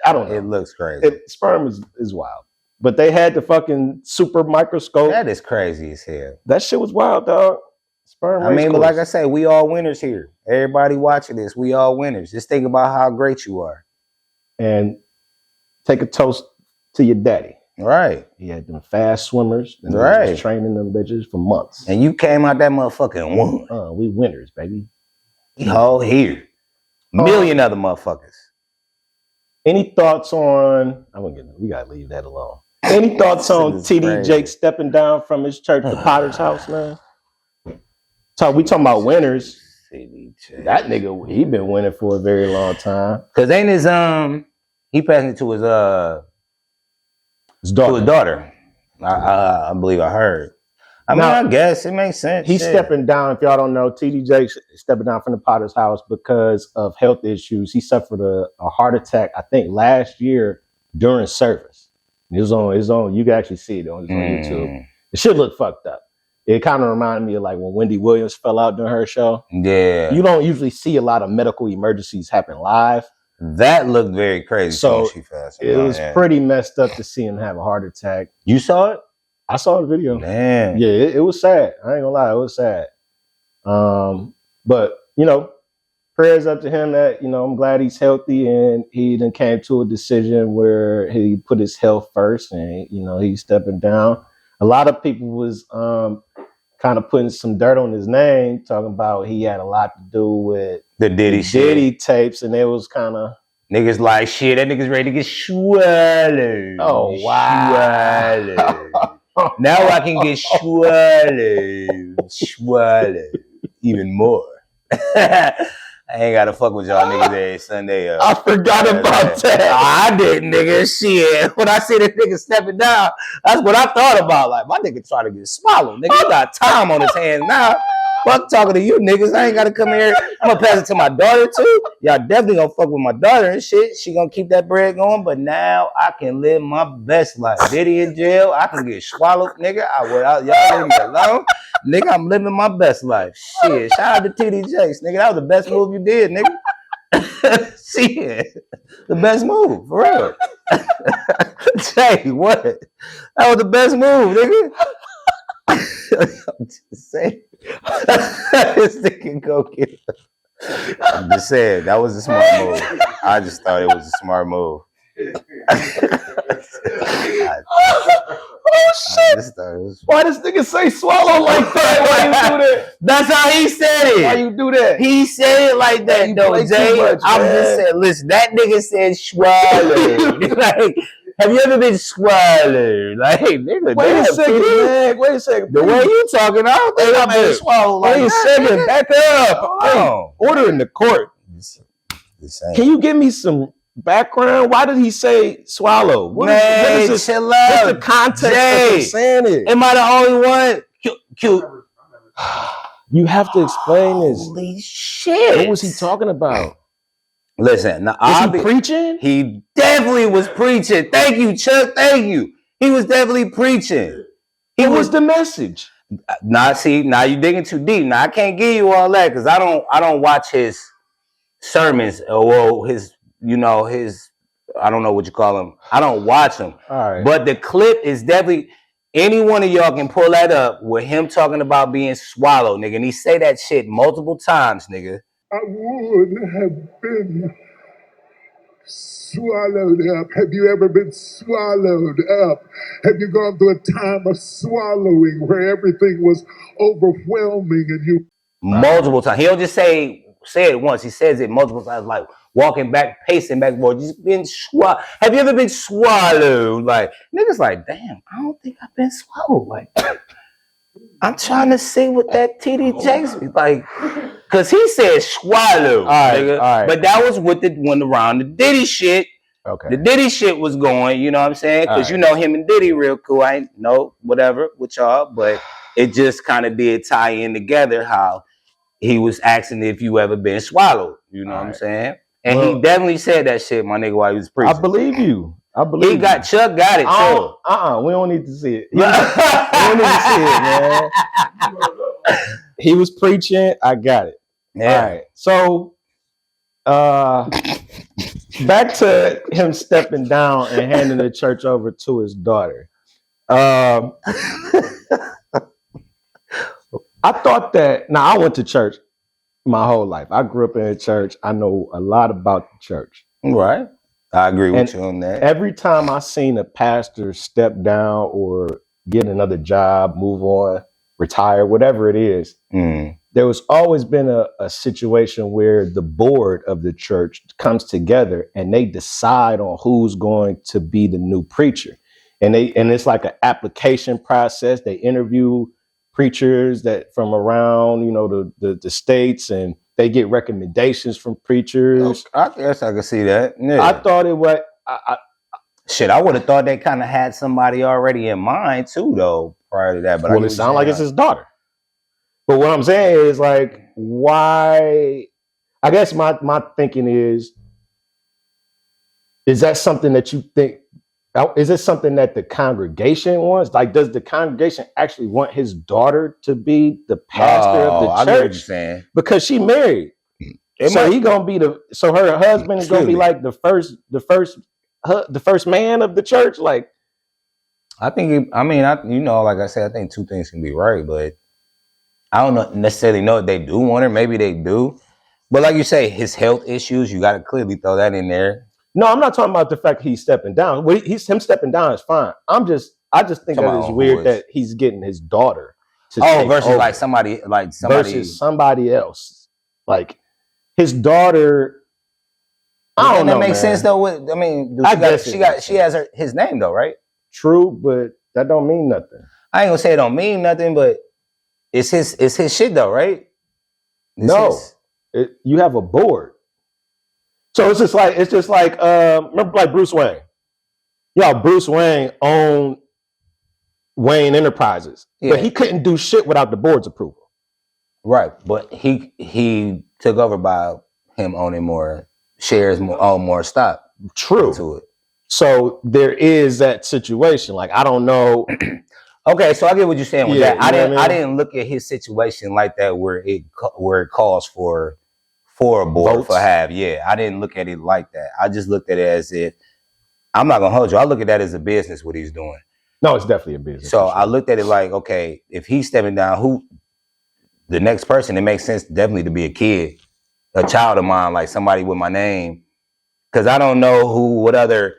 don't know. It looks crazy. Sperm is wild, but they had the fucking super microscope. That is crazy as hell. That shit was wild, dog. I mean, but like I say, we all winners here. Everybody watching this, we all winners. Just think about how great you are. And take a toast to your daddy. Right. He had them fast swimmers. And right. He was training them bitches for months. And you came out that motherfucker and won. We winners, baby. Oh, here. Million other motherfuckers. Any thoughts on... we gotta leave that alone. Any thoughts on TD Jake stepping down from his church, the Potter's house, man? We talking about winners. That nigga, he been winning for a very long time. Cause ain't his he passed it to his daughter. To his daughter. I believe I heard. I guess it makes sense. He's stepping down. If y'all don't know, TD Jake stepping down from the Potter's house because of health issues. He suffered a heart attack, I think, last year during service. It was on his own. You can actually see it on YouTube. It should look fucked up. It kind of reminded me of like when Wendy Williams fell out during her show. Yeah. You don't usually see a lot of medical emergencies happen live. That looked very crazy. So it was pretty messed up to see him have a heart attack. You saw it? I saw the video. Man. Yeah, it was sad. I ain't gonna lie, it was sad. But, prayers up to him that, I'm glad he's healthy and he then came to a decision where he put his health first and, he's stepping down. A lot of people was kind of putting some dirt on his name, talking about he had a lot to do with the Diddy tapes, and it was kind of niggas like shit. That nigga's ready to get swallowed. Oh wow! Swallowed. Now I can get swallowed even more. I ain't gotta fuck with y'all niggas every Sunday. I forgot about that. I didn't, nigga. Shit. When I see this nigga stepping down, that's what I thought about. Like, my nigga trying to get swallowed. Nigga, he got time on his hands now. Fuck talking to you niggas. I ain't gotta come here. I'm gonna pass it to my daughter too. Y'all definitely gonna fuck with my daughter and shit. She gonna keep that bread going. But now I can live my best life. Diddy in jail. I can get swallowed, nigga. Y'all leave me alone. Nigga, I'm living my best life. Shit. Shout out to TD Jakes, nigga. That was the best move you did, nigga. Shit. The best move, for real. Jay, what? That was the best move, nigga. I'm just saying. This nigga go get it. I'm just saying, that was a smart move. I just thought it was a smart move. Oh shit! Why does nigga say swallow like that? Why you do that? That's how he said it. Why you do that? He said it like that, though, Jay. I'm just saying, listen, that nigga said swallow. Like, Have you ever been swallowed? Like, nigga, wait a second, man. Wait a second. The way you talking, I don't think I've been swallowed. Wait a second. Back up. Hey, order in the court. Can you give me some background? Why did he say swallow? What is this? Chill out. What's the context of him saying it? Am I the only one? Cute. You have to explain this. Holy shit. What was he talking about? Listen, now, was he preaching? He definitely was preaching. Thank you, Chuck. Thank you. He was definitely preaching. What was the message? Now you digging too deep. Now I can't give you all that because I don't watch his sermons or his I don't know what you call them. I don't watch them. All right. But the clip is definitely, any one of y'all can pull that up with him talking about being swallowed, nigga. And he say that shit multiple times, nigga. I would have been swallowed up. Have you ever been swallowed up? Have you gone through a time of swallowing where everything was overwhelming and you... Multiple times. He don't just say it once. He says it multiple times, like walking back, pacing back and forth. Just been swallowed. Have you ever been swallowed? Like, niggas like, damn, I don't think I've been swallowed. Like, I'm trying to see what that TD Jakes like, cause he said swallow, nigga. All right. But that was with when around the Diddy shit. Okay. The Diddy shit was going, you know what I'm saying? Cause you know him and Diddy real cool. I ain't know whatever with y'all, but it just kind of did tie in together how he was asking if you ever been swallowed. You know what I'm saying? And he definitely said that shit, my nigga, while he was preaching. I believe you. Chuck got it too. We don't need to see it. We don't need to see it, man. He was preaching. I got it. Yeah. All right. So, back to him stepping down and handing the church over to his daughter. I thought that. Now, I went to church my whole life. I grew up in a church. I know a lot about the church. Right. I agree with you on that. Every time I seen a pastor step down or get another job, move on, retire, whatever it is, there was always been a situation where the board of the church comes together and they decide on who's going to be the new preacher. And it's like an application process. They interview preachers that from around, the states, and they get recommendations from preachers. I guess I could see that. Yeah. I thought it was. I would have thought they kind of had somebody already in mind too, though, prior to that. But it sounds like it's his daughter. But what I'm saying is, like, why? I guess my thinking is that something that you think? Is it something that the congregation wants? Like, does the congregation actually want his daughter to be the pastor of the church? I know what you're saying. Because she married. He gonna be her husband is gonna be like the first man of the church. Like, I think. Like I said, I think two things can be right, but I don't necessarily know if they do want her. Maybe they do, but like you say, his health issues, you got to clearly throw that in there. No, I'm not talking about the fact he's stepping down. Him stepping down is fine. I just think that it's weird that he's getting his daughter to versus over. somebody versus somebody else. Like, his daughter. I don't know. That makes sense though. She has his name though, right? True, but that don't mean nothing. I ain't gonna say it don't mean nothing, but it's his shit though, right? You have a board. So it's just like remember, like Bruce Wayne. Bruce Wayne owned Wayne Enterprises, but he couldn't do shit without the board's approval. Right, but he took over by him owning more shares, more stock. True. To it. So there is that situation. Like, I don't know. Okay, so I get what you're saying with that. I didn't look at his situation like that where it calls for a board for half. Yeah, I didn't look at it like that. I just looked at it as if, I'm not gonna hold you. I look at that as a business, what he's doing. No, it's definitely a business. So I looked at it like, okay, if he's stepping down, who the next person? It makes sense definitely to be a kid, a child of mine, like somebody with my name, because I don't know what other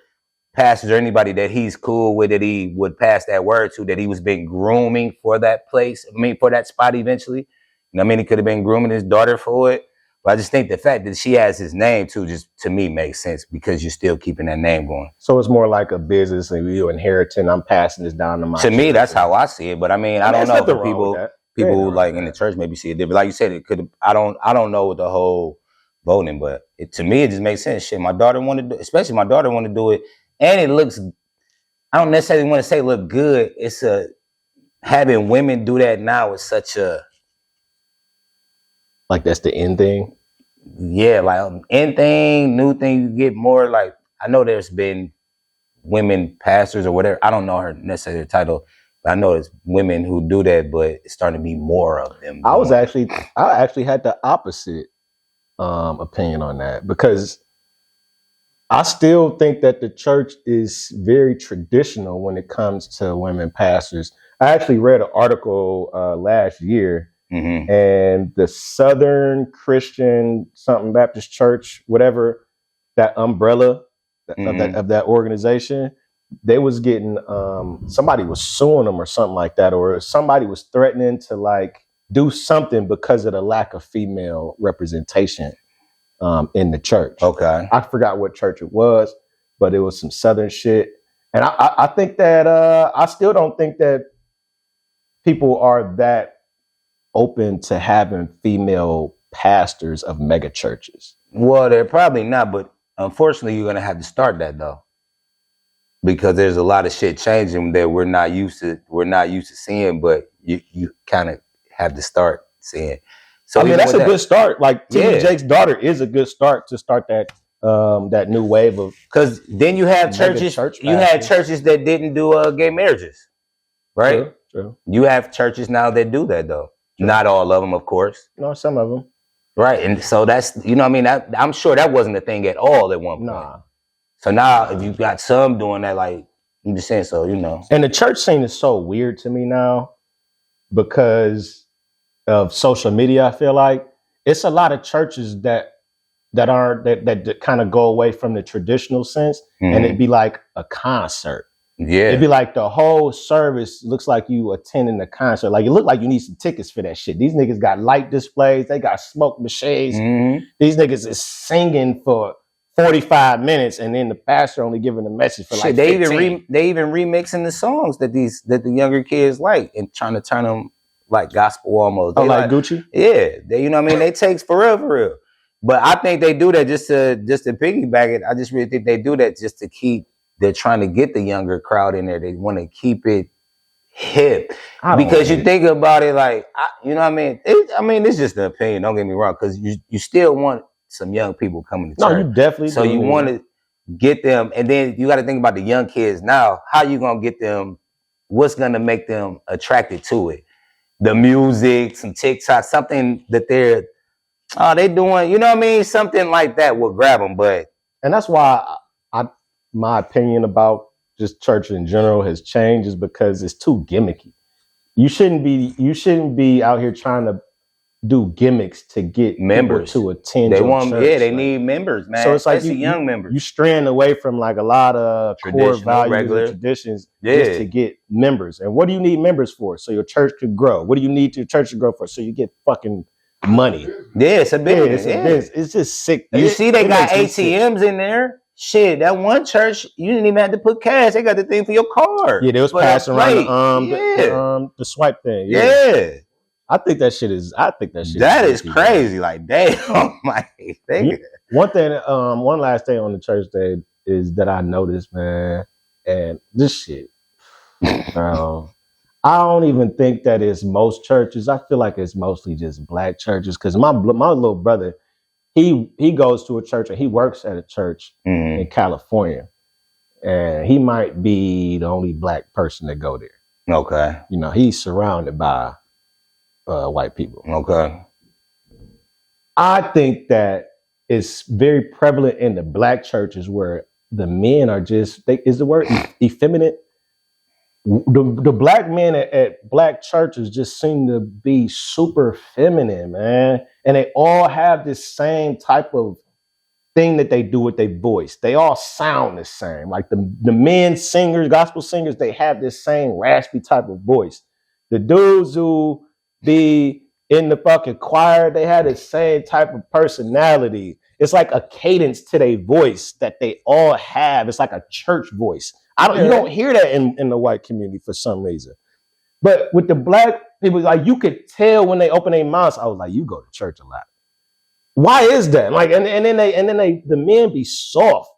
pastors or anybody that he's cool with that he would pass that word to, that he was being grooming for that place. For that spot eventually. You know what I mean? He could have been grooming his daughter for it. But I just think the fact that she has his name too, just to me makes sense because you're still keeping that name going. So it's more like a business and you're inheriting. I'm passing this down to my. To me, that's how I see it. But I mean, I don't know if people like in the church maybe see it different. Like you said, it could. I don't know with the whole voting, but to me, it just makes sense. Shit, my daughter wanted to, especially my daughter wanted to do it, and it looks. I don't necessarily want to say look good. It's having women do that now is such a. Like that's the end thing? Yeah, like end thing, new thing, you get more like, I know there's been women pastors or whatever. I don't know her necessarily title, but I know there's women who do that, but it's starting to be more of them. I actually had the opposite opinion on that because I still think that the church is very traditional when it comes to women pastors. I actually read an article last year. Mm-hmm. And the Southern Christian something Baptist Church, whatever, that umbrella of that organization, they was getting somebody was suing them or something like that, or somebody was threatening to like do something because of the lack of female representation in the church. Okay, I forgot what church it was, but it was some Southern shit. And I think that I still don't think that people are that open to having female pastors of mega churches. Well, they're probably not, but unfortunately, you're gonna have to start that though, because there's a lot of shit changing that we're not used to seeing, but you kind of have to start seeing. So I mean, that's a good start. Like T.D. Jake's daughter is a good start to start that new wave of. Because then you have churches. You had churches that didn't do gay marriages, right? True. You have churches now that do that though. Not all of them, of course. No, some of them. Right. And so that's, you know what I mean? I'm sure that wasn't a thing at all at one point. Nah. So now if you've got some doing that, like, I'm just saying, so, you know. And the church scene is so weird to me now because of social media, I feel like. It's a lot of churches that kind of go away from the traditional sense, and it'd be like a concert. Yeah. It'd be like the whole service looks like you attending the concert. Like, it look like you need some tickets for that shit. These niggas got light displays. They got smoke machines. Mm-hmm. These niggas is singing for 45 minutes, and then the pastor only giving the message for like 15. They even remixing the songs that the younger kids like and trying to turn them like gospel almost. They like Gucci? Yeah. They, you know what I mean? They takes for real. But I think they do that just to piggyback it. I just really think they do that just to keep. They're trying to get the younger crowd in there. They want to keep it hip because you think about it like, you know what I mean? It's just an opinion. Don't get me wrong, because you still want some young people coming to church. No, you definitely. So you want to get them, and then you got to think about the young kids now. How you gonna get them? What's gonna make them attracted to it? The music, some TikTok, something that they doing. You know what I mean? Something like that will grab them. And that's why my opinion about just church in general has changed is because it's too gimmicky. You shouldn't be out here trying to do gimmicks to get members to attend. They need members, man. So it's like young members. You straying away from like a lot of core values and traditions just to get members. And what do you need members for? So your church could grow. What do you need your church to grow for? So you get fucking money. Yeah, it's a business. It's just sick. You see, they got ATMs in there. Shit, that one church, you didn't even have to put cash. They got the thing for your card. Yeah, they was passing around the swipe thing. Yeah. I think that shit is. That is crazy. Man. Like, damn, one last thing on the church day is that I noticed, man, and this shit. I don't even think that it's most churches. I feel like it's mostly just black churches because my little brother. He goes to a church and he works at a church in California, and he might be the only black person that go there. Okay, you know, he's surrounded by white people. Okay, I think that it's very prevalent in the black churches where the men are just is the word effeminate. The black men at black churches just seem to be super feminine, man. And they all have this same type of thing that they do with their voice. They all sound the same. Like the men singers, gospel singers, they have this same raspy type of voice. The dudes who be in the fucking choir, they had the same type of personality. It's like a cadence to their voice that they all have. It's like a church voice. You don't hear that in the white community for some reason. But with the black people, like you could tell when they open their mouths, I was like, you go to church a lot. Why is that? Like, and then the men be soft.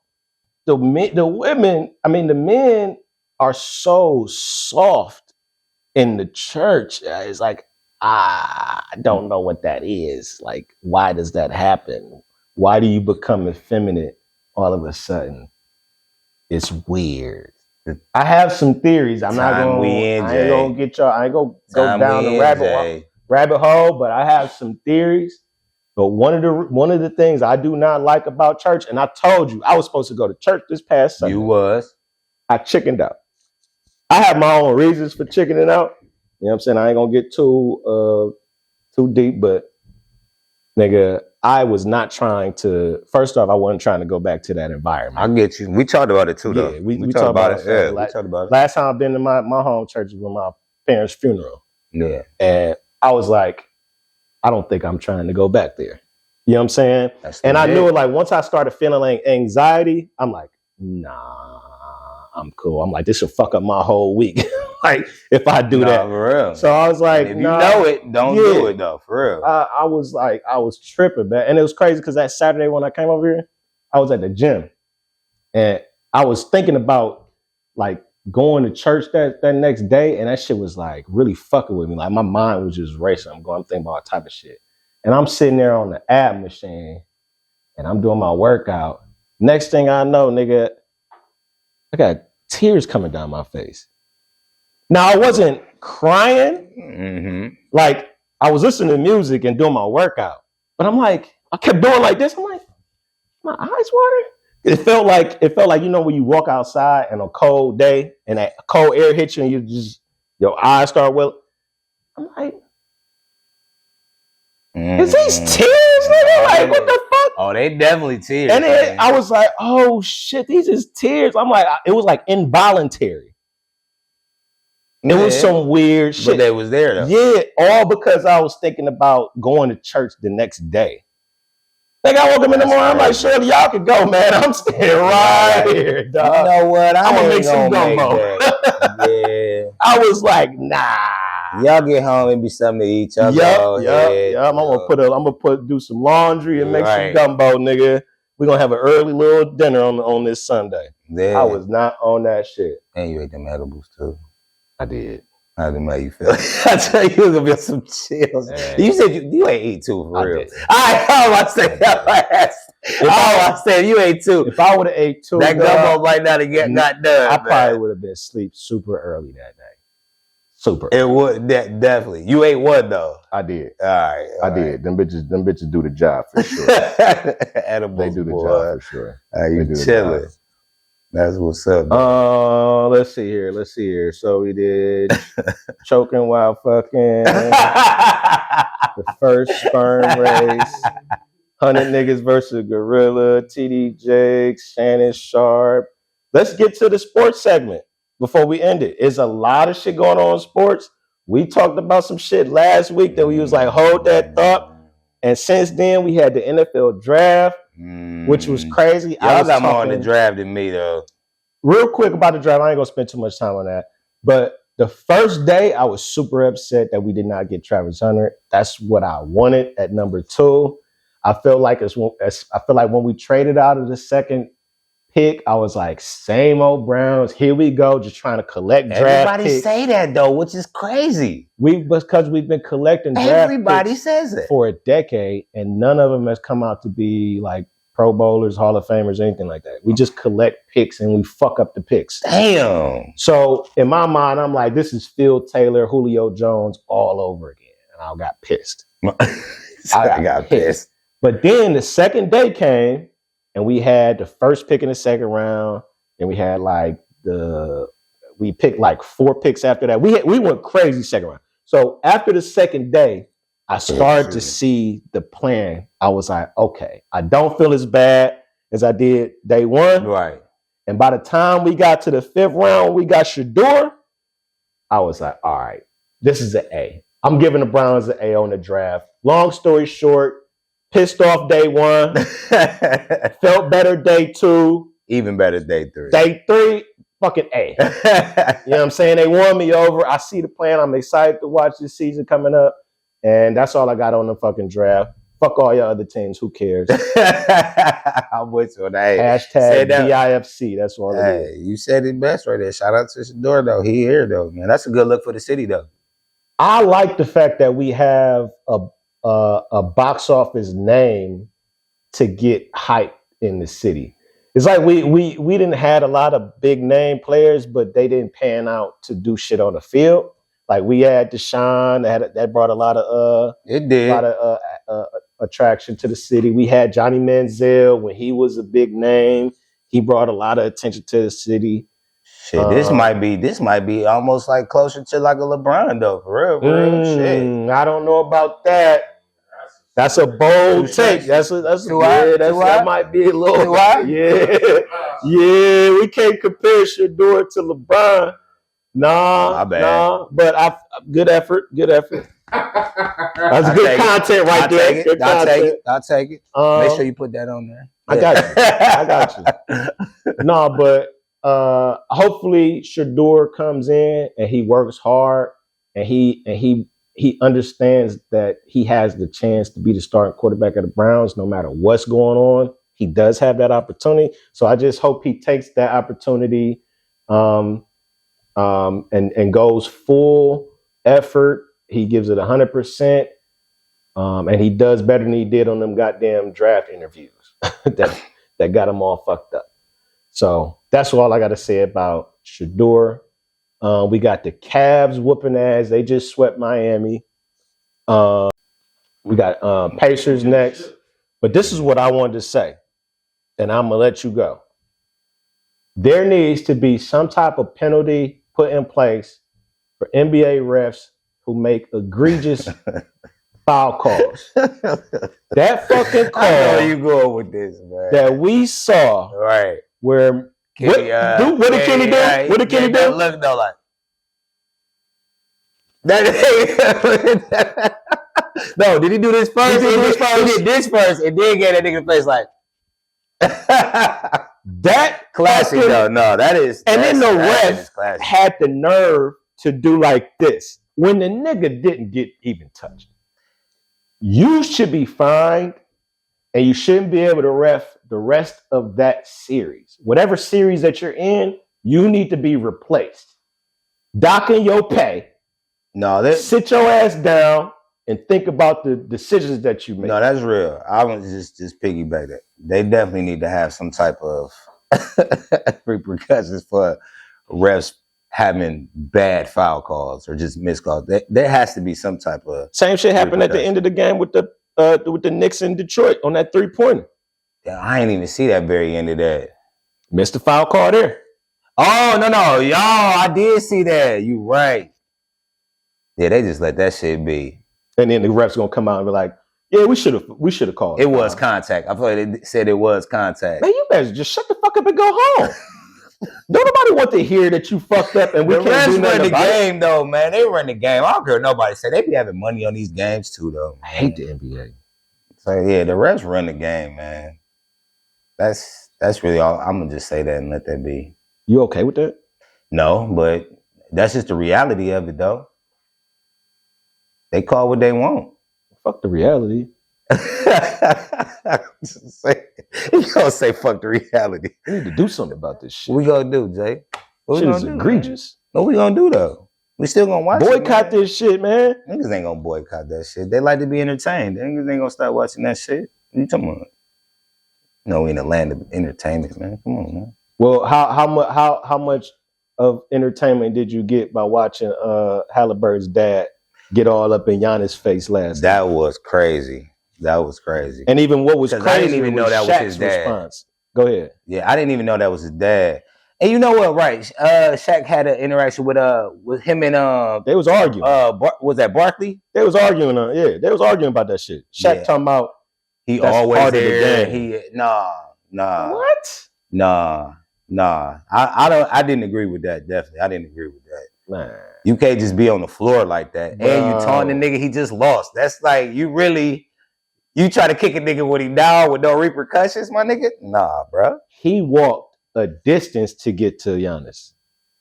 The women, I mean, the men are so soft in the church. It's like, I don't know what that is. Like, why does that happen? Why do you become effeminate all of a sudden? It's weird. I have some theories. I ain't gonna get y'all. I ain't gonna go down the rabbit hole, but I have some theories. But one of the things I do not like about church, and I told you I was supposed to go to church this past Sunday. You was. I chickened out. I have my own reasons for chickening out. You know what I'm saying? I ain't gonna get too deep, but nigga, I was not trying to. First off, I wasn't trying to go back to that environment. I get you. We talked about it too, though. Yeah, we talked about it. Yeah, we talked about it. Last time I've been to my home church was my parents' funeral. Yeah, and I was like, I don't think I'm trying to go back there. You know what I'm saying? And I knew it, like, once I started feeling like anxiety, I'm like, nah, I'm cool. I'm like, this will fuck up my whole week. Like, if I do that. For real. So I was like, if you know it, don't do it though, for real. I was tripping, man. And it was crazy because that Saturday when I came over here, I was at the gym. And I was thinking about, like, going to church that next day, and that shit was like really fucking with me. Like my mind was just racing. I'm thinking about all type of shit. And I'm sitting there on the ab machine and I'm doing my workout. Next thing I know, nigga, I got tears coming down my face. Now I wasn't crying. Mm-hmm. Like I was listening to music and doing my workout. But I'm like, I kept doing like this. I'm like, my eyes watering. It felt like, you know, when you walk outside on a cold day and that cold air hits you and your eyes start welling. I'm like, is these tears, nigga? Like, what the fuck? Oh, they definitely tears. And then I was like, oh shit, these is tears. I'm like, it was like involuntary. It was some weird shit. But they was there though. Yeah, all because I was thinking about going to church the next day. Like I woke up in the morning, I'm like, surely y'all can go, man. I'm staying right here, dog. You know what? I'm gonna make some gumbo. Yeah. I was like, nah. Y'all get home and be something to eat. Yup. I'm gonna do some laundry and make some gumbo, nigga. We're gonna have an early little dinner on this Sunday. Yeah. I was not on that shit. And you ate them edibles too. I did. How did make you feel? I tell you, it was gonna be some chills. Man. You said you ain't eat too for real. I said you ate two. If I would have ate two, that gumbo right now to get not done. I probably would have been asleep super early that day. Super. It would definitely. You ate one though. I did. All right. I did. Them bitches do the job for sure. Edibles, they do the job for sure. You chilling. That's what's up. Let's see here. So we did choking while fucking, the first sperm race, 100 niggas versus gorilla, TD Jakes, Shannon Sharpe. Let's get to the sports segment before we end it. There's a lot of shit going on in sports. We talked about some shit last week that we was like, hold that thought. And since then, we had the NFL draft, which was crazy. Y'all got more on the draft than me, though. Real quick about the draft, I ain't gonna spend too much time on that. But the first day, I was super upset that we did not get Travis Hunter. That's what I wanted at number 2. I feel like when we traded out of the second pick, I was like, same old Browns. Here we go, just trying to collect draft Everybody picks. say that though, which is crazy. Because we've been collecting draft Everybody picks says it for a decade, and none of them has come out to be like Pro Bowlers, Hall of Famers, anything like that. We just collect picks and we fuck up the picks. Damn. So in my mind, I'm like, this is Phil Taylor, Julio Jones all over again, and I got pissed. I got pissed. But then the second day came, and we had the first pick in the second round, and we had we picked like 4 picks after that. We went crazy second round. So after the second day, I started to see the plan. I was like, okay, I don't feel as bad as I did day 1. Right. And by the time we got to the 5th round, we got Shedeur. I was like, all right, this is an A. I'm giving the Browns an A on the draft. Long story short, pissed off day 1, felt better day 2, even better day 3. Day 3, fucking A. You know what I'm saying? They won me over. I see the plan. I'm excited to watch this season coming up, and that's all I got on the fucking draft. Fuck all your other teams. Who cares? I'm with you on that. Hashtag BIFC. That's all it is. You said it best right there. Shout out to Shedeur, though. He here, though, man. That's a good look for the city, though. I like the fact that we have a box office name to get hype in the city. It's like we didn't had a lot of big name players, but they didn't pan out to do shit on the field. Like we had Deshaun, that brought a lot of attraction to the city. We had Johnny Manziel when he was a big name. He brought a lot of attention to the city. Shit, this might be almost like closer to like a LeBron though, for real. Shit. I don't know about that. That's a bold take. That might be a little. Yeah. We can't compare Shedeur to LeBron. Nah. But good effort. That's good content right there. I'll take it. Make sure you put that on there. I got you. No, but hopefully Shedeur comes in and he works hard and he understands that he has the chance to be the starting quarterback of the Browns no matter what's going on. He does have that opportunity. So I just hope he takes that opportunity and goes full effort. He gives it 100%. And he does better than he did on them goddamn draft interviews that got him all fucked up. So that's all I got to say about Shedeur. We got the Cavs whooping ass. They just swept Miami. We got Pacers next. But this is what I wanted to say, and I'm going to let you go. There needs to be some type of penalty put in place for NBA refs who make egregious foul calls. That fucking call. I know you going with this, man. That we saw. Right. Where what did Kenny do? What did Kenny do? Look though, like that. No, did he do this first? He did this first, and then get that nigga face like that classic though. No, that is. And then the ref had the nerve to do like this when the nigga didn't get even touched. You should be fined, and you shouldn't be able to ref the rest of that series. Whatever series that you're in, you need to be replaced. Docking your pay. No, sit your ass down and think about the decisions that you make. No, that's real. I was just piggyback that. They definitely need to have some type of repercussions for refs having bad foul calls or just missed calls. There has to be some type of same shit happened at the end of the game with the Knicks in Detroit on that 3-pointer. Yeah, I ain't even see that very end of that. Missed the foul call there. Oh no, y'all! I did see that. You right. Yeah, they just let that shit be. And then the refs gonna come out and be like, "Yeah, we should have called it." It was contact. I thought they said it was contact. Man, you better just shut the fuck up and go home. Don't nobody want to hear that you fucked up and we can't do nothing about the game, though, man. They run the game. I don't care what nobody say. They be having money on these games too, though. I hate the NBA. So yeah, the refs run the game, man. That's really all. I'm gonna just say that and let that be. You okay with that? No, but that's just the reality of it, though. They call what they want. Fuck the reality. You gonna say fuck the reality. We need to do something about this shit. What we gonna do, Jay? What shit is egregious. What we gonna do, though? We still gonna watch boycott this shit, man. Niggas ain't gonna boycott that shit. They like to be entertained. Niggas ain't gonna start watching that shit. What you talking about? No, we in the land of entertainment, man. Come on, man. Well, how much of entertainment did you get by watching Halliburton's dad get all up in Giannis' face last night? That was crazy. That was crazy. And even what was crazy, I didn't even know that was his dad. Response. Go ahead. Yeah, I didn't even know that was his dad. And you know what? Right, Shaq had an interaction with him and they was arguing. Was that Barkley? They was arguing. They was arguing about that shit. Shaq talking about he always there. What? Nah. I didn't agree with that. Definitely, I didn't agree with that. Man. You can't just be on the floor like that. Bro. And you taunting the nigga, he just lost. That's like, you try to kick a nigga when he down with no repercussions, my nigga? Nah, bro. He walked a distance to get to Giannis.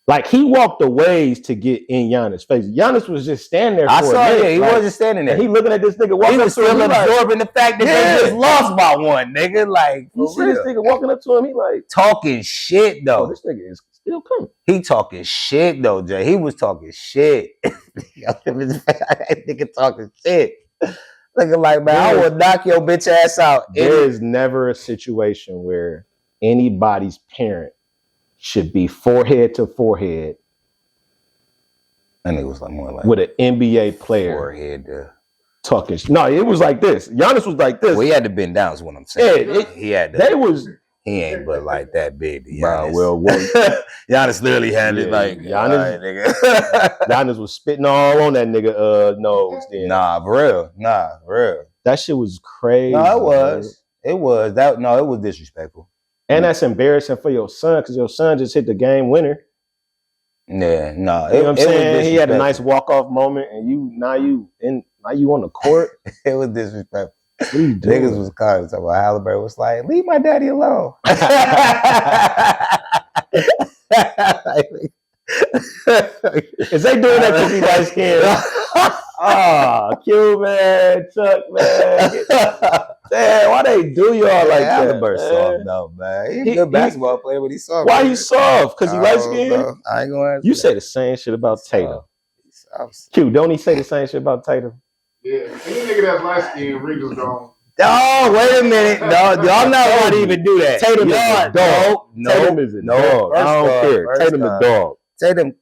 Like, he walked a ways to get in Giannis' face. Giannis was just standing there for a minute. Yeah, he wasn't standing there. He looking at this nigga walking up to him. He was still absorbing the fact that they just lost by one, nigga. Like, you see this nigga walking up to him, he like... Talking shit, though. Oh, this nigga is still coming. He talking shit, though, Jay. He was talking shit. That nigga talking shit. Looking like, man, I will knock your bitch ass out. There is never a situation where anybody's parent should be forehead to forehead. And it was like more like with an NBA player forehead talking. No, it was like this. Giannis was like this. Well, he had to bend down, is what I'm saying. Yeah, he had to. He ain't but like that big. Wow, well, Giannis literally had it like Giannis. Nigga. Giannis was spitting all on that nigga nose. Then. Nah, for real. That shit was crazy. No, it was. It was that. No, it was disrespectful. And that's embarrassing for your son because your son just hit the game winner. Yeah, no. You know what I'm saying? He had a nice walk-off moment and now you on the court. It was disrespectful. What are you doing? Niggas was calling talking about Halliburton was like, leave my daddy alone. Is they doing that because he light skinned? Q, man, Chuck, man. Damn, why they do y'all like that? Halliburton soft though, man. He's a good basketball player, but he's soft. Why he soft? Because he light skinned? I ain't gonna answer You say the same shit about Tatum. Q, don't he say the same shit about Tatum? Yeah, any nigga that's light skinned, wrinkles gone. Oh, wait a minute. No, y'all not going to even do that. Tatum is a dog. Tatum is a dog. I don't care. Tatum is a dog. Tatum,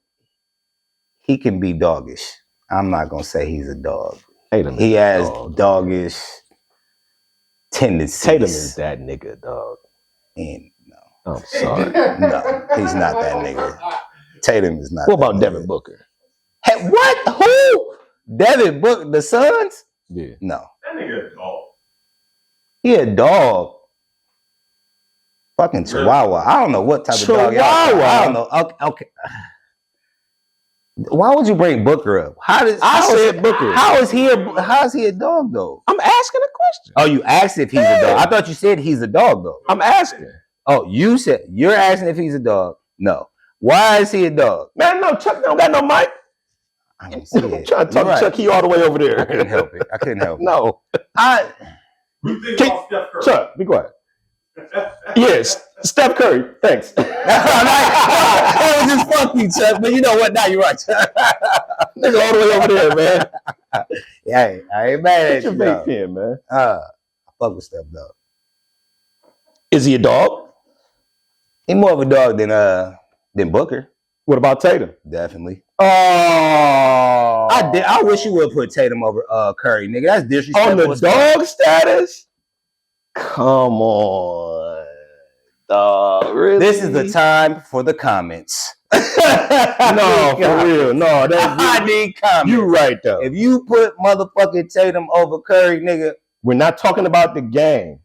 he can be doggish. I'm not going to say he's a dog. He has doggish tendencies. Tatum is that nigga, dog. And no. I'm sorry. No, he's not that nigga. Tatum is not. What about Devin Booker? Hey, what? Who? Devin Booker, the Suns? Yeah. No. That nigga a dog. He a dog. Fucking Chihuahua. I don't know what type of dog. I don't know. Okay. Why would you bring Booker up? How is he a dog though? I'm asking a question. Oh, you asked if he's a dog. I thought you said he's a dog though. I'm asking. Oh, you said you're asking if he's a dog. No. Why is he a dog? Man, no, Chuck don't got no mic. I don't see it. I'm trying to talk to Chuck. He all the way over there. I couldn't help it. No. Chuck, be quiet. Yes, Steph Curry. Thanks. That was just funky, Chuck. But you know what? Now you're right, Chuck. Nigga all the way over there, man. Yeah, I ain't mad at you. Get your vape pen, man. I fuck with Steph though. Is he a dog? He's more of a dog than Booker. What about Tatum? Definitely. Oh, I wish you would put Tatum over Curry, nigga. That's disrespectful. On the dog status? Come on, dog. Really? This is the time for the comments. No, for real. No, I need comments. You right though. If you put motherfucking Tatum over Curry, nigga, we're not talking about the game.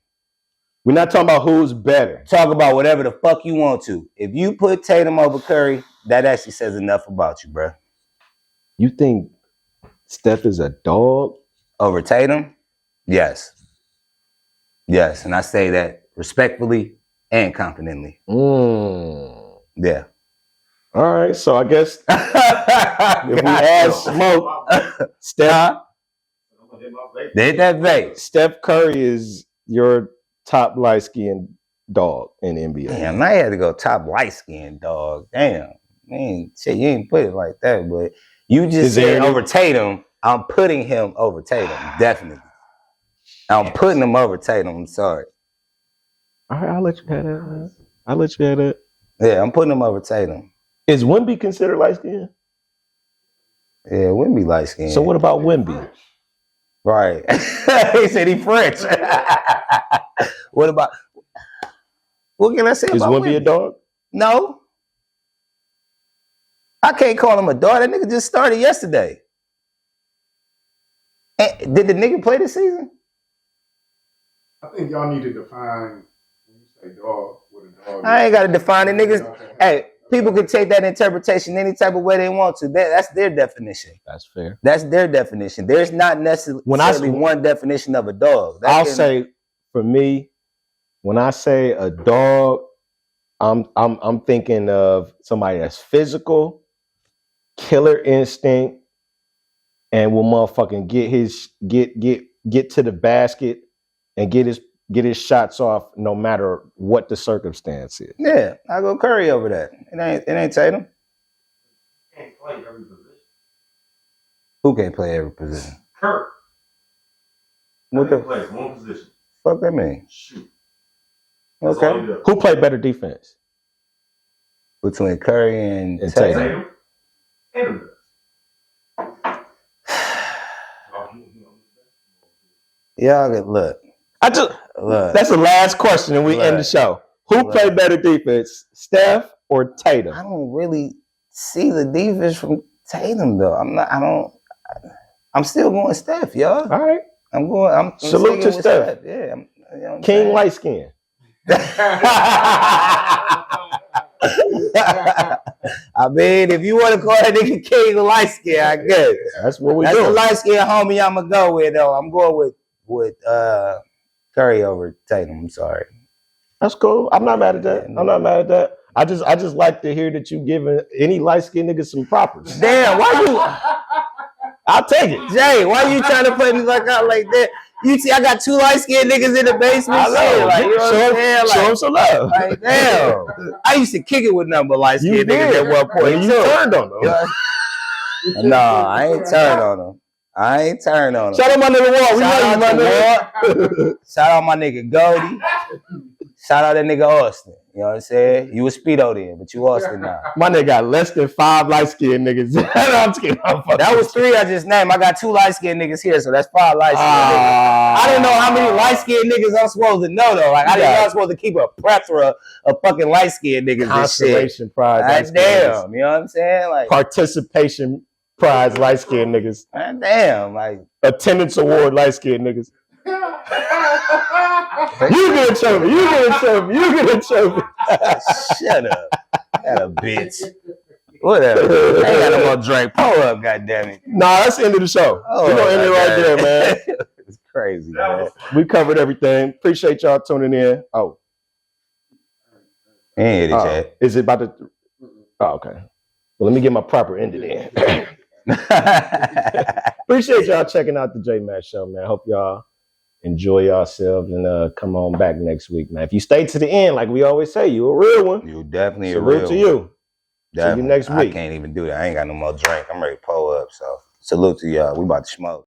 We're not talking about who's better. Talk about whatever the fuck you want to. If you put Tatum over Curry, that actually says enough about you, bro. You think Steph is a dog? Over Tatum? Yes. Yes, and I say that respectfully and confidently. Yeah. All right, so I guess if we add Smoke, Steph, did that vape. Steph Curry is your top light-skinned dog in the NBA. Damn, I had to go top light-skinned dog. Damn. Man, shit, you ain't put it like that, but you just said over Tatum. I'm putting him over Tatum, definitely. I'm putting him over Tatum. I'm sorry. All right, I'll let you have that. I'll let you have that. Yeah, I'm putting him over Tatum. Is Wemby considered light-skinned? Yeah, Wemby light-skinned. So what about Wemby? Right. He said he French. What about... What can I say about Wemby? Is Wemby a dog? No. I can't call him a dog. That nigga just started yesterday. And did the nigga play this season? I think y'all need to define when you say dog, what a dog is. I ain't got to define it, niggas. Hey, people can take that interpretation any type of way they want to. That's their definition. That's fair. That's their definition. There's not necessarily one definition of a dog. I'll say, for me, when I say a dog, I'm thinking of somebody that's physical, killer instinct, and will motherfucking get to the basket and get his shots off no matter what the circumstance is. Yeah, I go Curry over that. It ain't Tatum. Can't play every position. Who can't play every position? Curry. What the plays one position. Fuck that mean? Shoot. Okay. Who played better defense? Between Curry and Tatum. Tatum. Y'all look. That's the last question, and we end the show. Who played better defense, Steph or Tatum? I don't really see the defense from Tatum though. I'm still going Steph, y'all. All right. I'm salute to Steph. Yeah. King light skin. I mean, if you want to call that nigga King light skin, I guess. That's what we do. That's the light skin homie I'ma go with though. I'm going with Curry over Tatum. I'm sorry. That's cool. I'm not mad at that. I'm not mad at that. I just like to hear that you giving any light skinned nigga some propers. Damn, why you? I'll take it. Jay, why you trying to play me out like that? You see, I got 2 light skinned niggas in the basement. I know. Like, you know what I'm saying? Show them some love. Like, damn. I used to kick it with nothing but light skinned niggas at one point. You turned on them. No, I ain't turned on them. Shout out my nigga Walt. We love you, my nigga. Shout out my nigga Goldie. Shout out that nigga Austin. You know what I'm saying? You was Speedo then, but you Austin now. My nigga got less than 5 light-skinned niggas. I'm just kidding. That was 3 I just named. I got 2 light-skinned niggas here, so that's 5 light-skinned niggas. I don't know how many light-skinned niggas I'm supposed to know, though. Like, I didn't know I'm supposed to keep a plethora of fucking light-skinned niggas. Consolation prize. Damn. You know what I'm saying? Like participation prize light-skinned niggas. Damn. Like attendance award light-skinned niggas. You get a trophy. You get a trophy. You get a trophy. Shut up. That a bitch. Whatever. I ain't got no more drink. Pull up, goddammit. Nah, that's the end of the show. We're gonna end it right there, man. It's crazy, man. We covered everything. Appreciate y'all tuning in. Oh. Ain't hit it yet. Is it about to? Oh, okay. Well, let me get my proper ended in. Appreciate y'all checking out the JMatt Show, man. Hope y'all enjoy yourselves and come on back next week, man. If you stay to the end, like we always say, you a real one. You definitely salute a real to you. One. Definitely. See you next week. I can't even do that. I ain't got no more drink. I'm ready to pull up. So salute to y'all. We about to smoke.